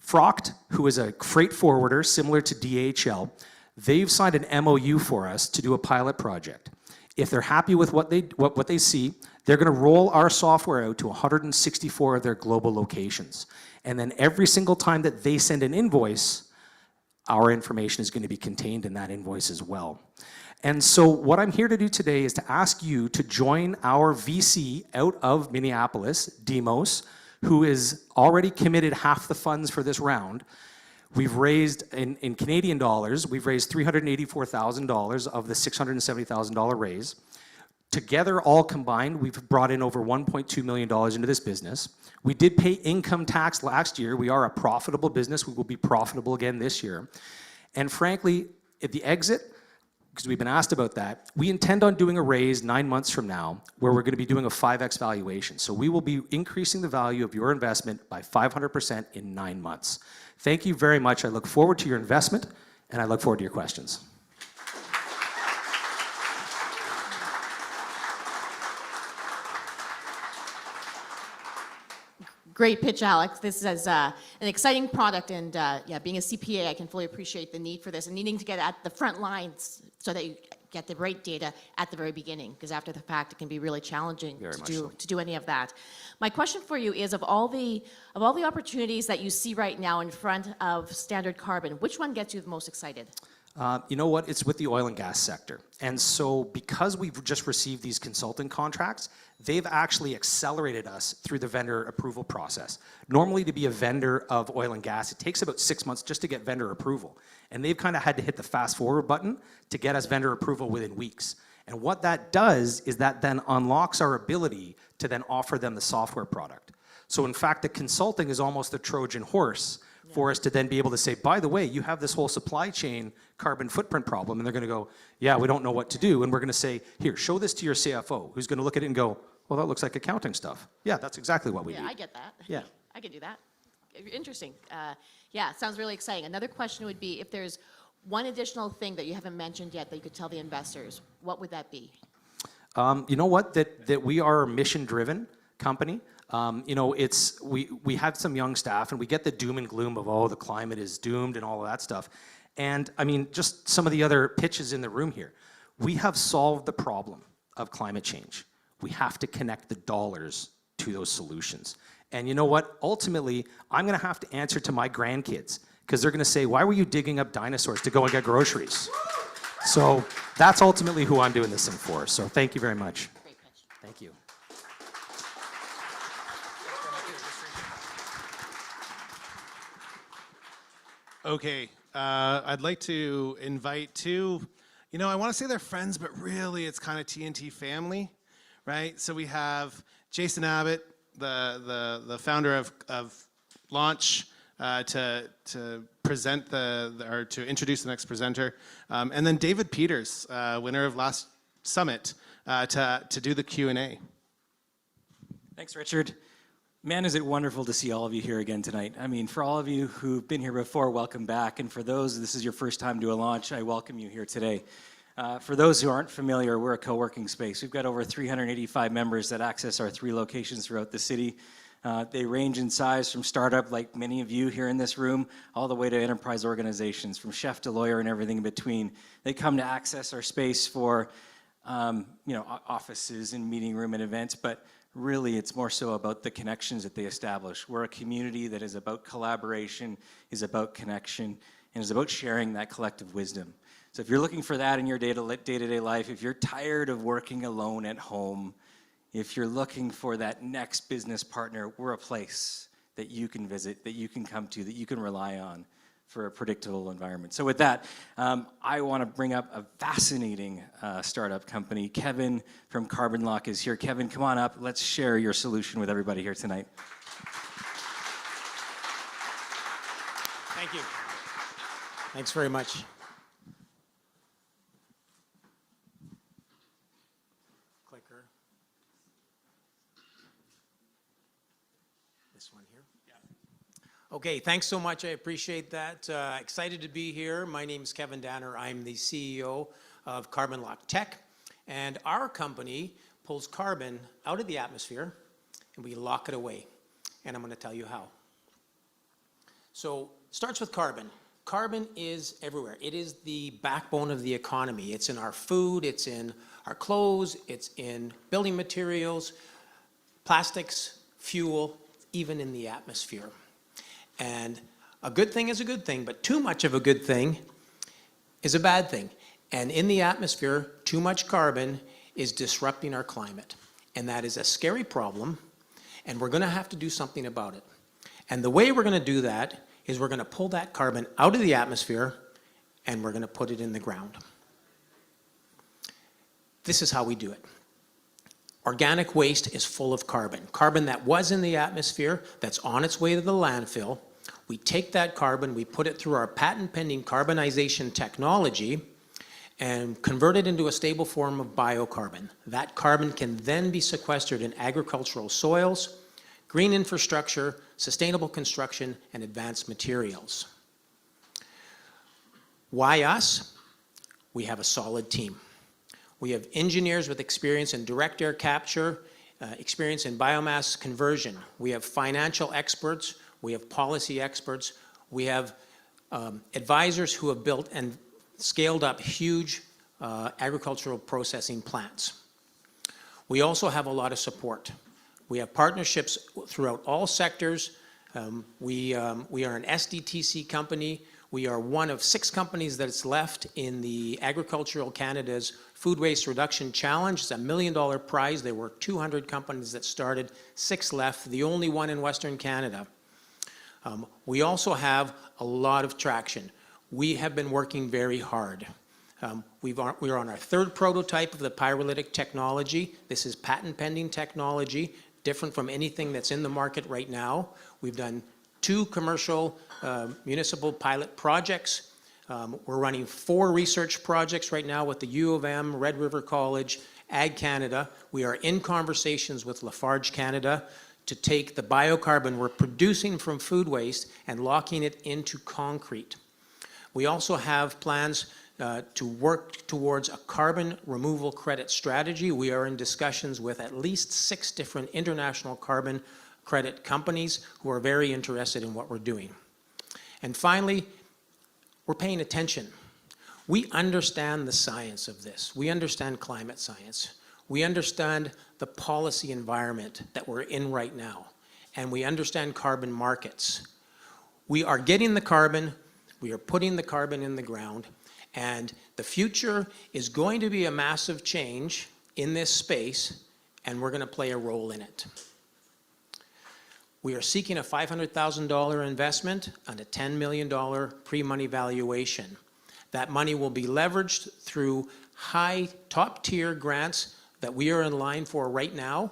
Frocht, who is a freight forwarder similar to DHL, they've signed an MOU for us to do a pilot project. If they're happy with what they see, they're going to roll our software out to 164 of their global locations. And then every single time that they send an invoice, our information is going to be contained in that invoice as well. And so what I'm here to do today is to ask you to join our VC out of Minneapolis, Demos, who is already committed half the funds for this round. We've raised, in Canadian dollars, we've raised $384,000 of the $670,000 raise. Together, all combined, we've brought in over $1.2 million into this business. We did pay income tax last year. We are a profitable business. We will be profitable again this year. And frankly, at the exit, because we've been asked about that, we intend on doing a raise 9 months from now where we're going to be doing a 5x valuation. So we will be increasing the value of your investment by 500% in 9 months. Thank you very much. I look forward to your investment, and I look forward to your questions. Great pitch, Alex. This is an exciting product, and being a CPA, I can fully appreciate the need for this and needing to get at the front lines so that you get the right data at the very beginning, because after the fact, it can be really challenging to do any of that. My question for you is, of all the opportunities that you see right now in front of Standard Carbon, which one gets you the most excited? You know what? It's with the oil and gas sector. And so because we've just received these consulting contracts, they've actually accelerated us through the vendor approval process. Normally, to be a vendor of oil and gas, it takes about 6 months just to get vendor approval. And they've kind of had to hit the fast forward button to get us vendor approval within weeks. And what that does is that then unlocks our ability to then offer them the software product. So in fact, the consulting is almost the Trojan horse for us to then be able to say, by the way, you have this whole supply chain carbon footprint problem. And they're going to go, yeah, we don't know what to do. And we're going to say, here, show this to your CFO, who's going to look at it and go, well, that looks like accounting stuff. Yeah, that's exactly what we need. Yeah, I get that. Yeah. I can do that. Interesting. Yeah, it sounds really exciting. Another question would be, if there's one additional thing that you haven't mentioned yet that you could tell the investors, what would that be? You know what? That we are a mission-driven company. You know, we have some young staff, and we get the doom and gloom of, oh, the climate is doomed and all of that stuff. And I mean, just some of the other pitches in the room here. We have solved the problem of climate change. We have to connect the dollars to those solutions. And you know what? Ultimately, I'm gonna have to answer to my grandkids because they're gonna say, why were you digging up dinosaurs to go and get groceries? So that's ultimately who I'm doing this thing for. So thank you very much. Great pitch. Thank you. Okay, I'd like to invite two, I want to say they're friends, but really it's kind of TNT family, right? So we have Jason Abbott, the founder of Launch, to present or to introduce the next presenter, and then David Peters, winner of last summit, to do the Q&A. Thanks, Richard. Man, is it wonderful to see all of you here again tonight. I mean, for all of you who've been here before, welcome back. And for those, this is your first time to a launch, I welcome you here today. For those who aren't familiar, we're a co-working space. We've got over 385 members that access our 3 locations throughout the city. They range in size from startup, like many of you here in this room, all the way to enterprise organizations, from chef to lawyer and everything in between. They come to access our space for offices and meeting room and events, but really it's more so about the connections that they establish. We're a community that is about collaboration, is about connection, and is about sharing that collective wisdom. So if you're looking for that in your day-to-day life, if you're tired of working alone at home, if you're looking for that next business partner, we're a place that you can visit, that you can come to, that you can rely on for a predictable environment. So with that, I want to bring up a fascinating startup company. Kevin from Carbon Lock is here. Kevin, come on up. Let's share your solution with everybody here tonight. Thank you. Thanks very much. Clicker. This one here. Okay, thanks so much. I appreciate that. Excited to be here. My name is Kevin Danner. I'm the CEO of Carbon Lock Tech. And our company pulls carbon out of the atmosphere and we lock it away. And I'm going to tell you how. So it starts with carbon. Carbon is everywhere. It is the backbone of the economy. It's in our food, it's in our clothes, it's in building materials, plastics, fuel, even in the atmosphere. And a good thing is a good thing, but too much of a good thing is a bad thing. And in the atmosphere, too much carbon is disrupting our climate. And that is a scary problem, and we're going to have to do something about it. And the way we're going to do that is we're going to pull that carbon out of the atmosphere, and we're going to put it in the ground. This is how we do it. Organic waste is full of carbon. Carbon that was in the atmosphere, that's on its way to the landfill. We take that carbon, we put it through our patent-pending carbonization technology and convert it into a stable form of biocarbon. That carbon can then be sequestered in agricultural soils, green infrastructure, sustainable construction, and advanced materials. Why us? We have a solid team. We have engineers with experience in direct air capture, experience in biomass conversion. We have financial experts. We have policy experts. We have advisors who have built and scaled up huge agricultural processing plants. We also have a lot of support. We have partnerships throughout all sectors. We are an SDTC company. We are one of 6 companies that's left in the Agricultural Canada's Food Waste Reduction Challenge. It's a $1 million prize. There were 200 companies that started, 6 left, the only one in Western Canada. We also have a lot of traction. We have been working very hard. We are on our 3rd prototype of the pyrolytic technology. This is patent-pending technology, different from anything that's in the market right now. We've done 2 commercial municipal pilot projects. We're running 4 research projects right now with the U of M, Red River College, Ag Canada. We are in conversations with Lafarge Canada to take the biocarbon we're producing from food waste and locking it into concrete. We also have plans to work towards a carbon removal credit strategy. We are in discussions with at least 6 different international carbon credit companies who are very interested in what we're doing. And finally, we're paying attention. We understand the science of this. We understand climate science. We understand the policy environment that we're in right now. And we understand carbon markets. We are getting the carbon, we are putting the carbon in the ground, and the future is going to be a massive change in this space, and we're going to play a role in it. We are seeking a $500,000 investment and a $10 million pre-money valuation. That money will be leveraged through high top-tier grants that we are in line for right now,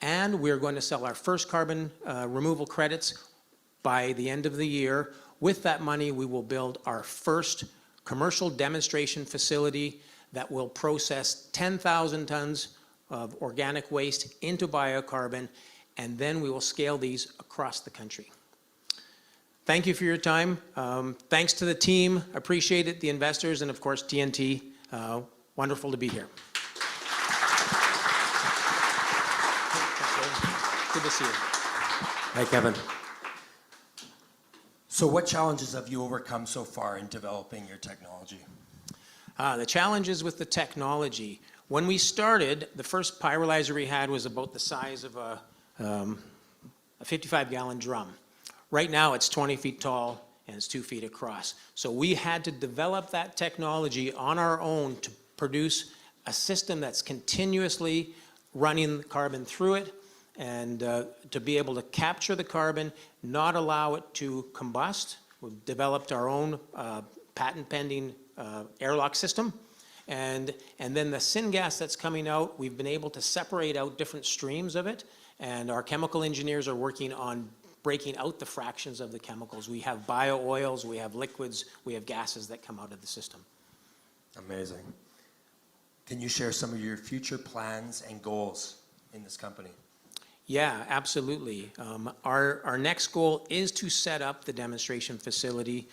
and we're going to sell our first carbon removal credits by the end of the year. With that money, we will build our first commercial demonstration facility that will process 10,000 tons of organic waste into biocarbon, and then we will scale these across the country. Thank you for your time. Thanks to the team, appreciate it, the investors, and of course TNT. Wonderful to be here. Good to see you. Hi, Kevin. So what challenges have you overcome so far in developing your technology? The challenges with the technology. When we started, the first pyrolyzer we had was about the size of a 55-gallon drum. Right now, it's 20 feet tall and it's 2 feet across. So we had to develop that technology on our own to produce a system that's continuously running carbon through it, and to be able to capture the carbon, not allow it to combust. We've developed our own patent-pending airlock system. And then the syngas that's coming out, we've been able to separate out different streams of it, and our chemical engineers are working on breaking out the fractions of the chemicals. We have bio-oils, we have liquids, we have gases that come out of the system. Amazing. Can you share some of your future plans and goals in this company? Yeah, absolutely. Our next goal is to set up the demonstration facility.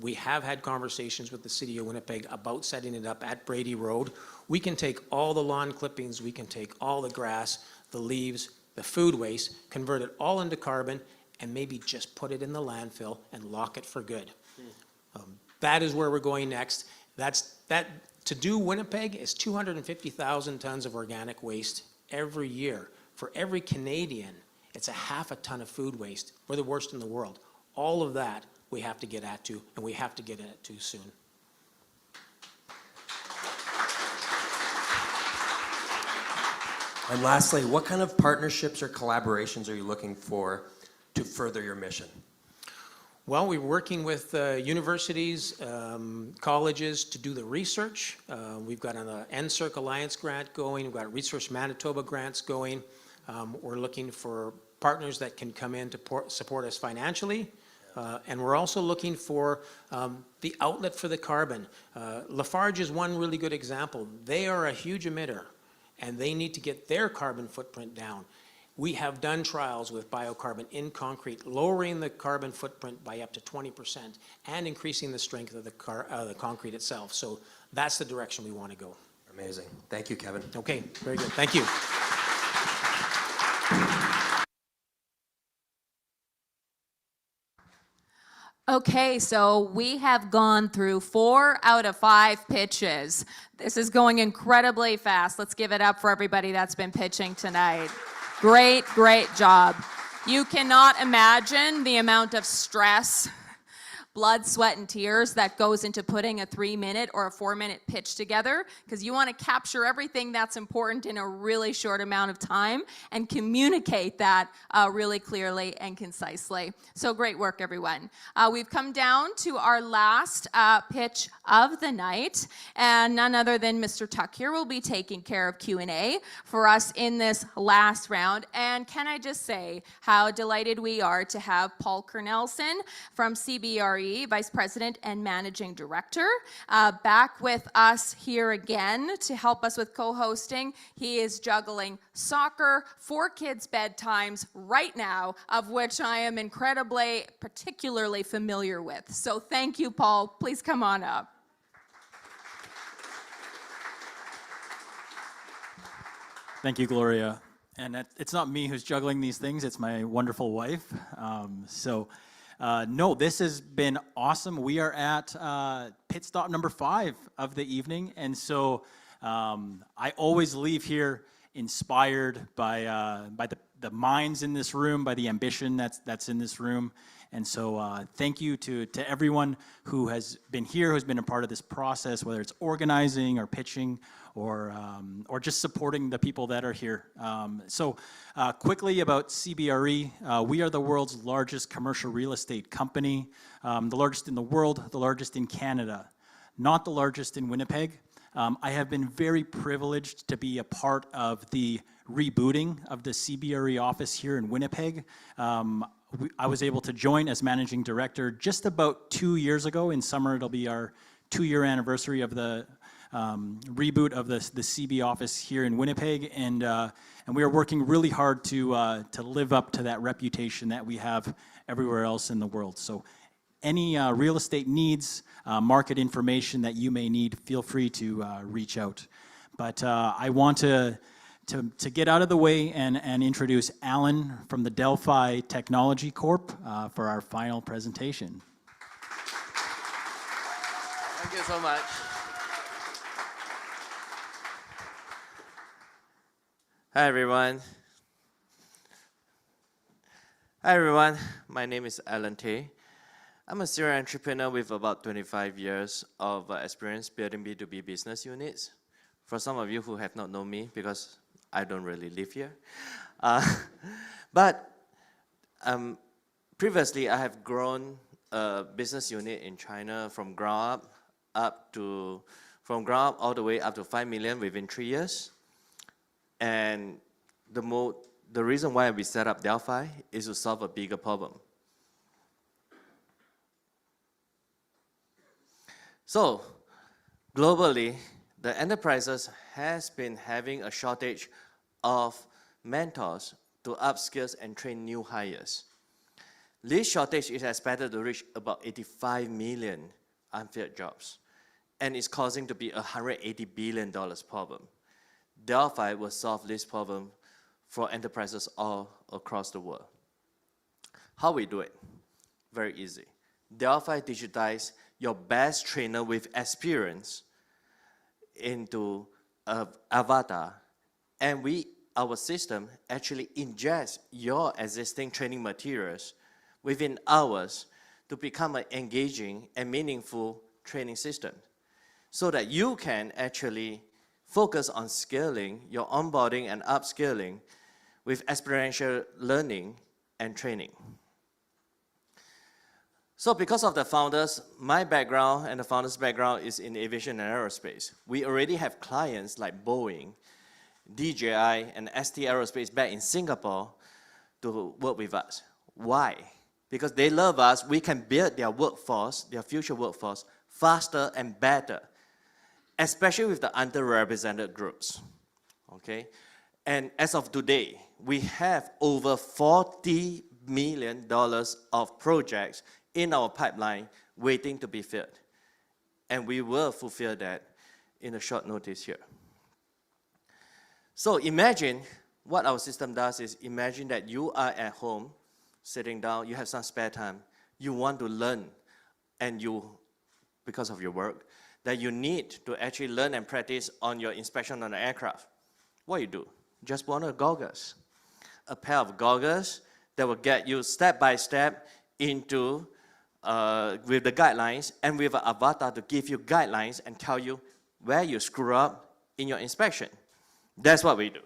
We have had conversations with the City of Winnipeg about setting it up at Brady Road. We can take all the lawn clippings, we can take all the grass, the leaves, the food waste, convert it all into carbon, and maybe just put it in the landfill and lock it for good. That is where we're going next. To do Winnipeg is 250,000 tons of organic waste every year. For every Canadian, it's a half a ton of food waste. We're the worst in the world. All of that we have to get at to, and we have to get at to soon. And lastly, what kind of partnerships or collaborations are you looking for to further your mission? Well, we're working with universities, colleges to do the research. We've got an NSERC Alliance grant going. We've got Research Manitoba grants going. We're looking for partners that can come in to support us financially. And we're also looking for the outlet for the carbon. Lafarge is one really good example. They are a huge emitter, and they need to get their carbon footprint down. We have done trials with biocarbon in concrete, lowering the carbon footprint by up to 20% and increasing the strength of the concrete itself. So that's the direction we want to go. Amazing. Thank you, Kevin. Okay, very good. Thank you. Okay, so we have gone through 4 out of 5 pitches. This is going incredibly fast. Let's give it up for everybody that's been pitching tonight. Great, great job. You cannot imagine the amount of stress, blood, sweat, and tears that goes into putting a 3-minute or a 4-minute pitch together, because you want to capture everything that's important in a really short amount of time and communicate that really clearly and concisely. So great work, everyone. We've come down to our last pitch of the night, and none other than Mr. Tuck here will be taking care of Q&A for us in this last round. And can I just say how delighted we are to have Paul Cornelson from CBRE, Vice President and Managing Director, back with us here again to help us with co-hosting. He is juggling soccer, 4 kids' bedtimes right now, of which I am incredibly, particularly familiar with. So thank you, Paul. Please come on up. Thank you, Gloria. And it's not me who's juggling these things, it's my wonderful wife. No, this has been awesome. We are at pit stop number 5 of the evening, and so I always leave here inspired by the minds in this room, by the ambition that's in this room. And so thank you to everyone who has been here, who's been a part of this process, whether it's organizing or pitching or just supporting the people that are here. Quickly about CBRE, we are the world's largest commercial real estate company, the largest in the world, the largest in Canada, not the largest in Winnipeg. I have been very privileged to be a part of the rebooting of the CBRE office here in Winnipeg. I was able to join as managing director just about 2 years ago. In summer, it'll be our 2-year anniversary of the reboot of the CB office here in Winnipeg, and we are working really hard to live up to that reputation that we have everywhere else in the world. So any real estate needs, market information that you may need, feel free to reach out. But I want to get out of the way and introduce Alan from the Delphi Technology Corp for our final presentation. Thank you so much. Hi everyone. My name is Alan Tay. I'm a serial entrepreneur with about 25 years of experience building B2B business units. For some of you who have not known me, because I don't really live here. But previously, I have grown a business unit in China from ground up all the way up to 5 million within 3 years. And the reason why we set up Delphi is to solve a bigger problem. So, globally, the enterprises has been having a shortage of mentors to upskill and train new hires. This shortage is expected to reach about 85 million unfilled jobs, and it's causing to be a $180 billion problem. Delphi will solve this problem for enterprises all across the world. How we do it? Very easy. Delphi digitize your best trainer with experience into an avatar, and our system actually ingests your existing training materials within hours to become an engaging and meaningful training system, so that you can actually focus on scaling your onboarding and upskilling with experiential learning and training. So because of the founders, my background and the founders' background is in aviation and aerospace. We already have clients like Boeing, DJI, and ST Aerospace back in Singapore to work with us. Why? Because they love us. We can build their workforce, their future workforce, faster and better, especially with the underrepresented groups. Okay? And as of today, we have over $40 million of projects in our pipeline waiting to be filled. And we will fulfill that in a short notice here. So imagine what our system does is imagine that you are at home, sitting down, you have some spare time, you want to learn, and because of your work, that you need to actually learn and practice on your inspection on the aircraft. What you do? Just want a goggles. A pair of goggles that will get you step by step into with the guidelines and with an avatar to give you guidelines and tell you where you screw up in your inspection. That's what we do.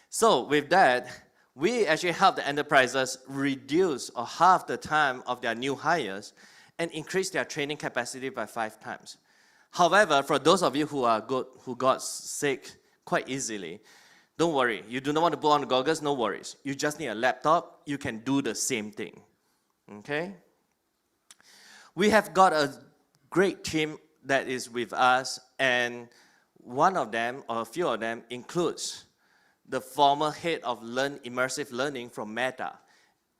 So with that, we actually help the enterprises reduce or half the time of their new hires and increase their training capacity by 5 times. However, for those of you who got sick quite easily, don't worry. You do not want to put on the goggles, no worries. You just need a laptop. You can do the same thing. Okay? We have got a great team that is with us, and one of them, or a few of them, includes the former head of immersive learning from Meta,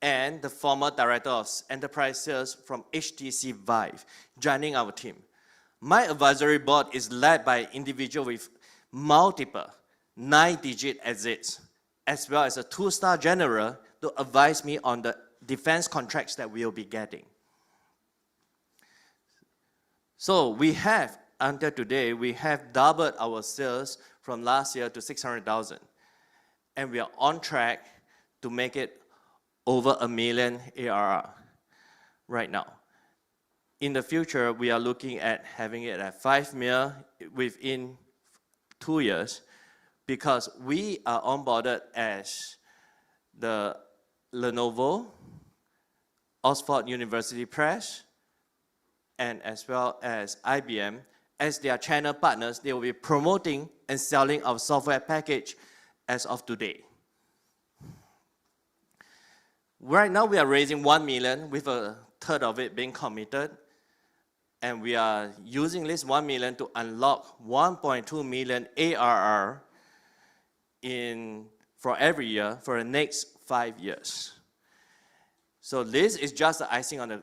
and the former director of enterprise sales from HTC Vive, joining our team. My advisory board is led by an individual with multiple 9-digit exits, as well as a 2-star general to advise me on the defense contracts that we'll be getting. So we have, until today, we have doubled our sales from last year to 600,000. And we are on track to make it over 1 million ARR right now. In the future, we are looking at having it at 5 million within 2 years, because we are onboarded as the Lenovo, Oxford University Press, and as well as IBM, as their channel partners. They will be promoting and selling our software package as of today. Right now, we are raising 1 million, with a third of it being committed. And we are using this 1 million to unlock 1.2 million ARR for every year for the next 5 years. So this is just the icing on the.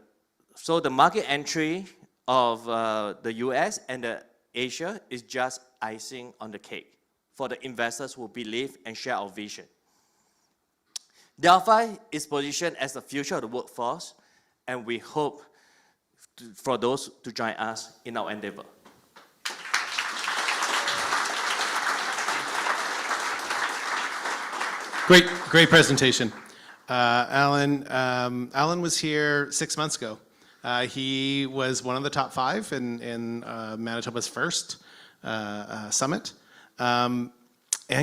So the market entry of the US and the Asia is just icing on the cake for the investors who believe and share our vision. Delphi is positioned as the future of the workforce, and we hope for those to join us in our endeavor. Great presentation. Alan was here 6 months ago. He was one of the top 5 in Manitoba's first summit, and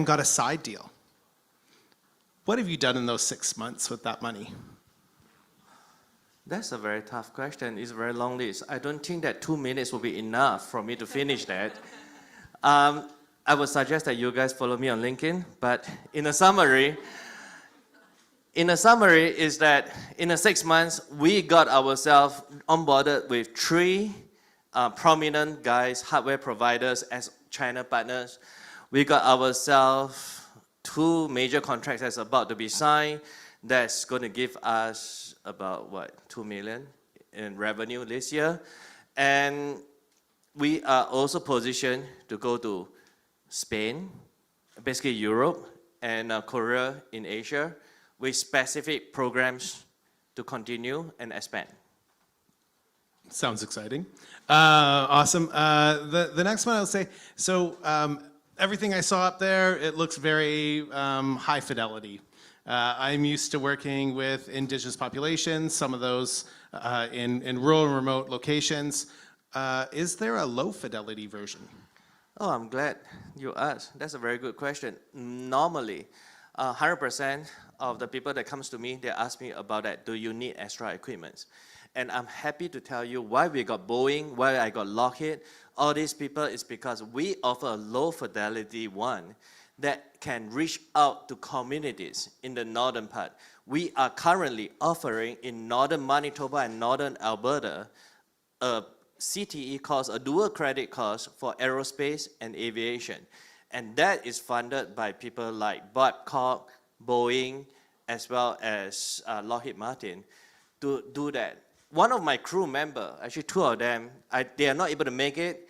got a side deal. What have you done in those 6 months with that money? That's a very tough question. It's a very long list. I don't think that 2 minutes will be enough for me to finish that. I would suggest that you guys follow me on LinkedIn, but in a summary is that in the 6 months, we got ourselves onboarded with 3 prominent guys, hardware providers as China partners. We got ourselves 2 major contracts that's about to be signed. That's going to give us about, 2 million in revenue this year. And we are also positioned to go to Spain, basically Europe, and Korea in Asia, with specific programs to continue and expand. Sounds exciting. Awesome. The next one I'll say, so everything I saw up there, it looks very high fidelity. I'm used to working with indigenous populations, some of those in rural and remote locations. Is there a low fidelity version? Oh, I'm glad you asked. That's a very good question. Normally, 100% of the people that comes to me, they ask me about that. Do you need extra equipment? And I'm happy to tell you why we got Boeing, why I got Lockheed. All these people is because we offer a low fidelity one that can reach out to communities in the northern part. We are currently offering in northern Manitoba and northern Alberta a CTE course, a dual credit course for aerospace and aviation. And that is funded by people like Babcock, Boeing, as well as Lockheed Martin to do that. One of my crew members, actually 2 of them, they are not able to make it.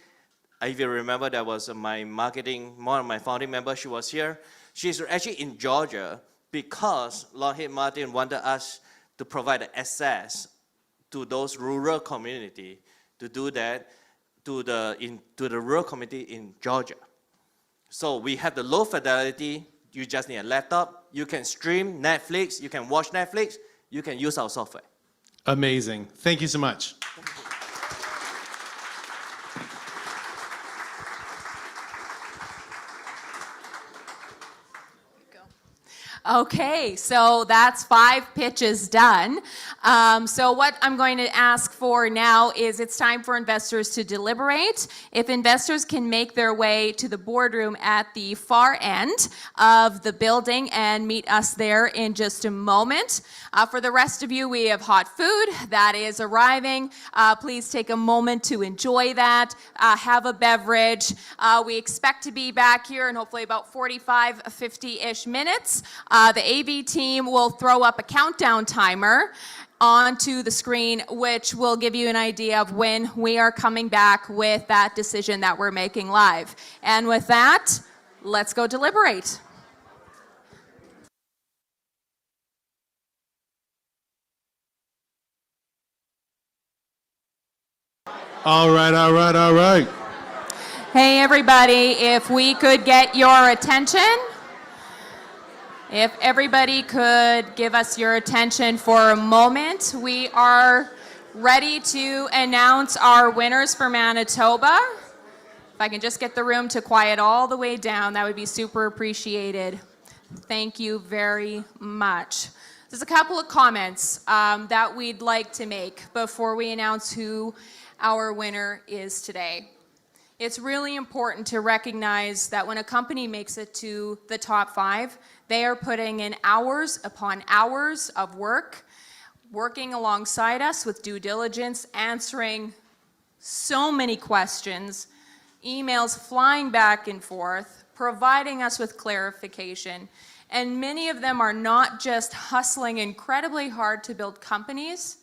If you remember, that was my marketing, one of my founding members, she was here. She's actually in Georgia because Lockheed Martin wanted us to provide access to those rural community to do that to the rural community in Georgia. So we have the low fidelity. You just need a laptop. You can stream Netflix. You can watch Netflix. You can use our software. Amazing. Thank you so much. Okay, so that's 5 pitches done. So what I'm going to ask for now is it's time for investors to deliberate. If investors can make their way to the boardroom at the far end of the building and meet us there in just a moment. For the rest of you, we have hot food that is arriving. Please take a moment to enjoy that. Have a beverage. We expect to be back here in hopefully about 45, 50-ish minutes. The AV team will throw up a countdown timer onto the screen, which will give you an idea of when we are coming back with that decision that we're making live. And with that, let's go deliberate. All right, all right, all right. Hey, everybody, if we could get your attention. If everybody could give us your attention for a moment, we are ready to announce our winners for Manitoba. If I can just get the room to quiet all the way down, that would be super appreciated. Thank you very much. There's a couple of comments that we'd like to make before we announce who our winner is today. It's really important to recognize that when a company makes it to the top 5, they are putting in hours upon hours of work, working alongside us with due diligence, answering so many questions, emails flying back and forth, providing us with clarification. And many of them are not just hustling incredibly hard to build companies,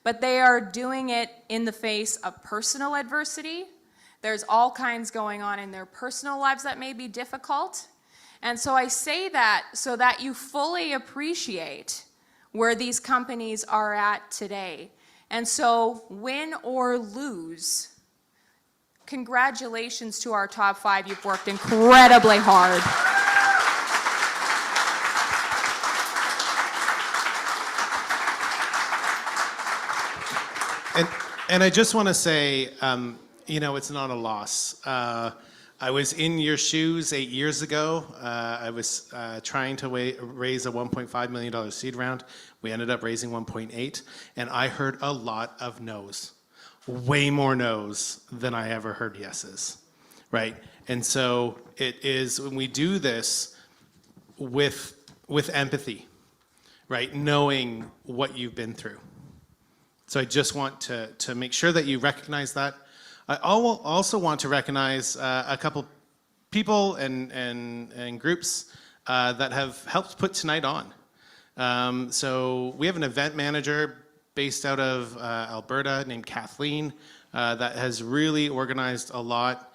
but they are doing it in the face of personal adversity. There's all kinds going on in their personal lives that may be difficult. And so I say that so that you fully appreciate where these companies are at today. And so win or lose, congratulations to our top 5. You've worked incredibly hard. And I just want to say, it's not a loss. I was in your shoes 8 years ago. I was trying to raise a $1.5 million seed round. We ended up raising 1.8, and I heard a lot of no's, way more no's than I ever heard yeses, right? And so it is when we do this with empathy, right? Knowing what you've been through. So I just want to make sure that you recognize that. I also want to recognize a couple people and groups that have helped put tonight on. So we have an event manager based out of Alberta named Kathleen that has really organized a lot.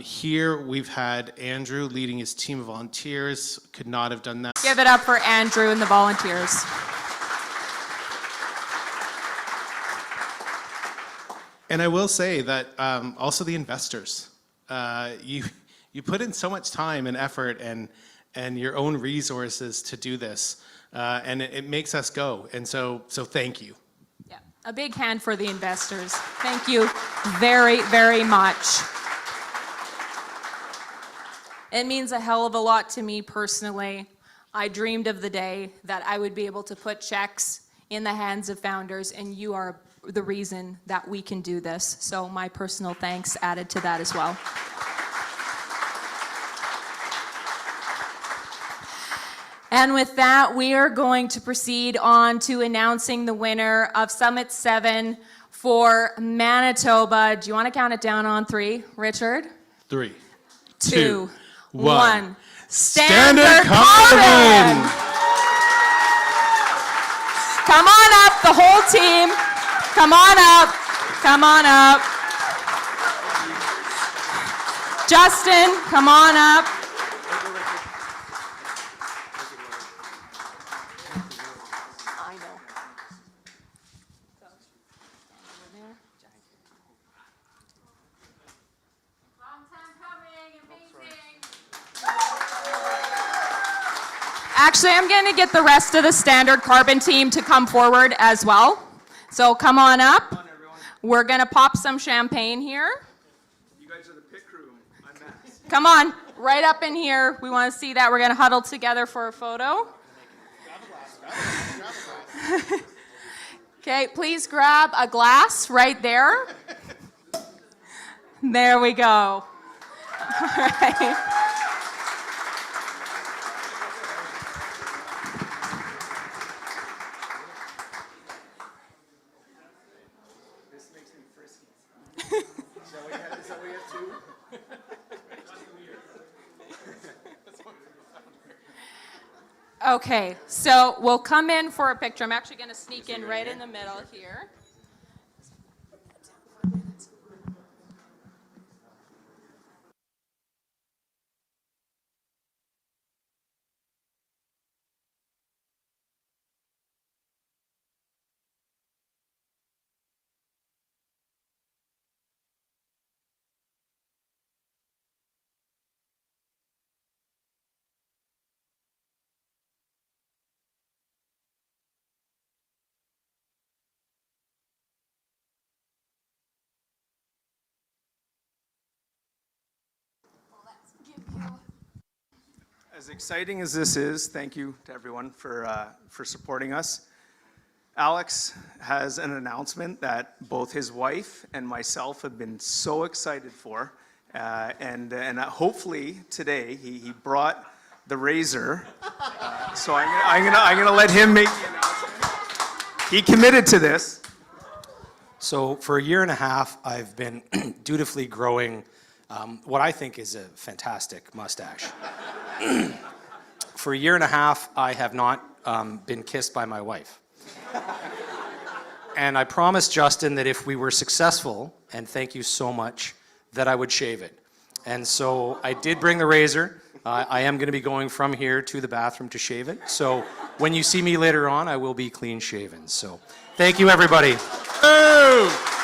Here we've had Andrew leading his team of volunteers, could not have done that. Give it up for Andrew and the volunteers. And I will say that also the investors, you put in so much time and effort and your own resources to do this, and it makes us go. And so thank you. Yeah, a big hand for the investors. Thank you very, very much. It means a hell of a lot to me personally. I dreamed of the day that I would be able to put checks in the hands of founders, and you are the reason that we can do this. So my personal thanks added to that as well. And with that, we are going to proceed on to announcing the winner of Summit 7 for Manitoba. Do you want to count it down on 3, Richard? 3, 2, 1. 1. Standard Carbon! Come on up, the whole team. Come on up. Come on up. Justin, come on up. I know. Actually, I'm going to get the rest of the Standard Carbon team to come forward as well. So come on up. We're going to pop some champagne here. You guys are the pit crew. I'm Max. Come on, right up in here. We want to see that. We're going to huddle together for a photo. Okay, please grab a glass right there. There we go. All right. Okay, so we'll come in for a picture. I'm actually going to sneak in right in the middle here. As exciting as this is, thank you to everyone for supporting us. Alex has an announcement that both his wife and myself have been so excited for. And hopefully today he brought the razor. So I'm gonna let him make the announcement. He committed to this. So for a year and a half, I've been dutifully growing what I think is a fantastic mustache. For a year and a half, I have not been kissed by my wife. And I promised Justin that if we were successful, and thank you so much, that I would shave it. And so I did bring the razor. I am going to be going from here to the bathroom to shave it. So when you see me later on, I will be clean shaven. So thank you, everybody. Oh!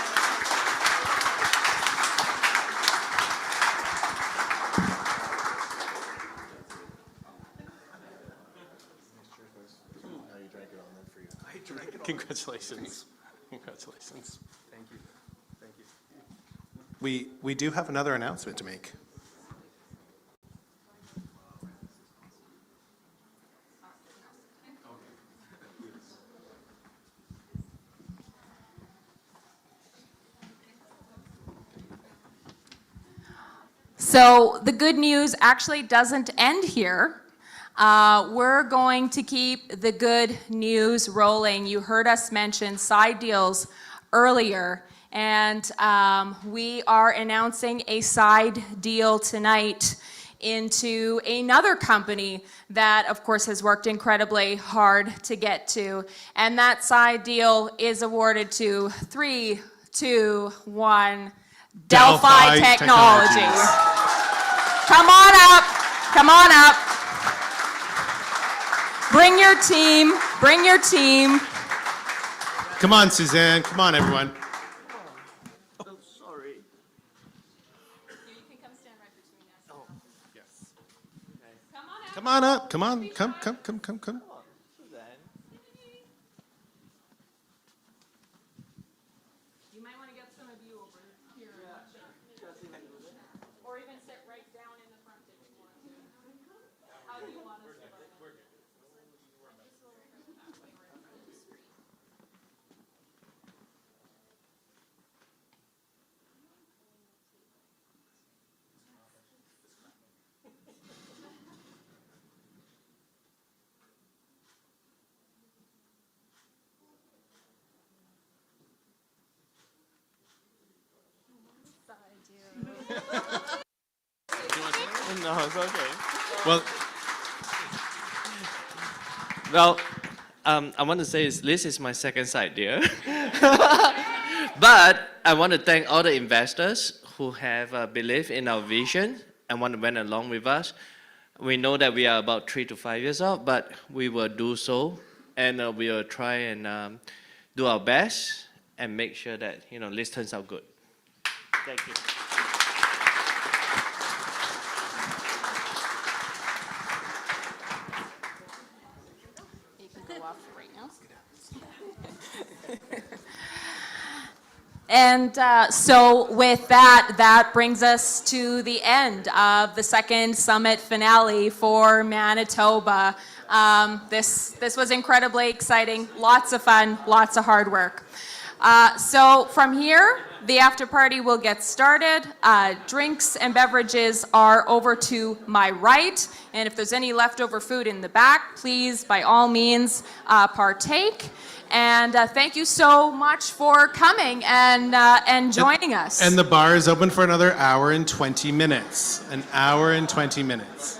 Congratulations. Congratulations. Thank you. Thank you. We do have another announcement to make. So the good news actually doesn't end here. We're going to keep the good news rolling. You heard us mention side deals earlier, and we are announcing a side deal tonight into another company that, of course, has worked incredibly hard to get to. And that side deal is awarded to 3, 2, 1, Delphi Technologies. Come on up. Come on up. Bring your team. Bring your team. Come on, Suzanne. Come on, everyone. Oh, sorry. You can come stand right between us. Oh, Yes. Come on up. Come on up. Come on. Come. You might want to get some of you over here. Or even sit right down in the front if you want to. How do you want us to vote? No, it's okay. Well, I want to say this is my second side deal. But I want to thank all the investors who have believed in our vision and went along with us. We know that we are about 3 to 5 years out, but we will do so, and we will try and do our best and make sure that this turns out good. Thank you. You can go off right now. And so with that, that brings us to the end of the second summit finale for Manitoba. This was incredibly exciting, lots of fun, lots of hard work. So from here, the after party will get started. Drinks and beverages are over to my right. And if there's any leftover food in the back, please, by all means, partake. And thank you so much for coming and joining us. And the bar is open for another hour and 20 minutes. An hour and 20 minutes.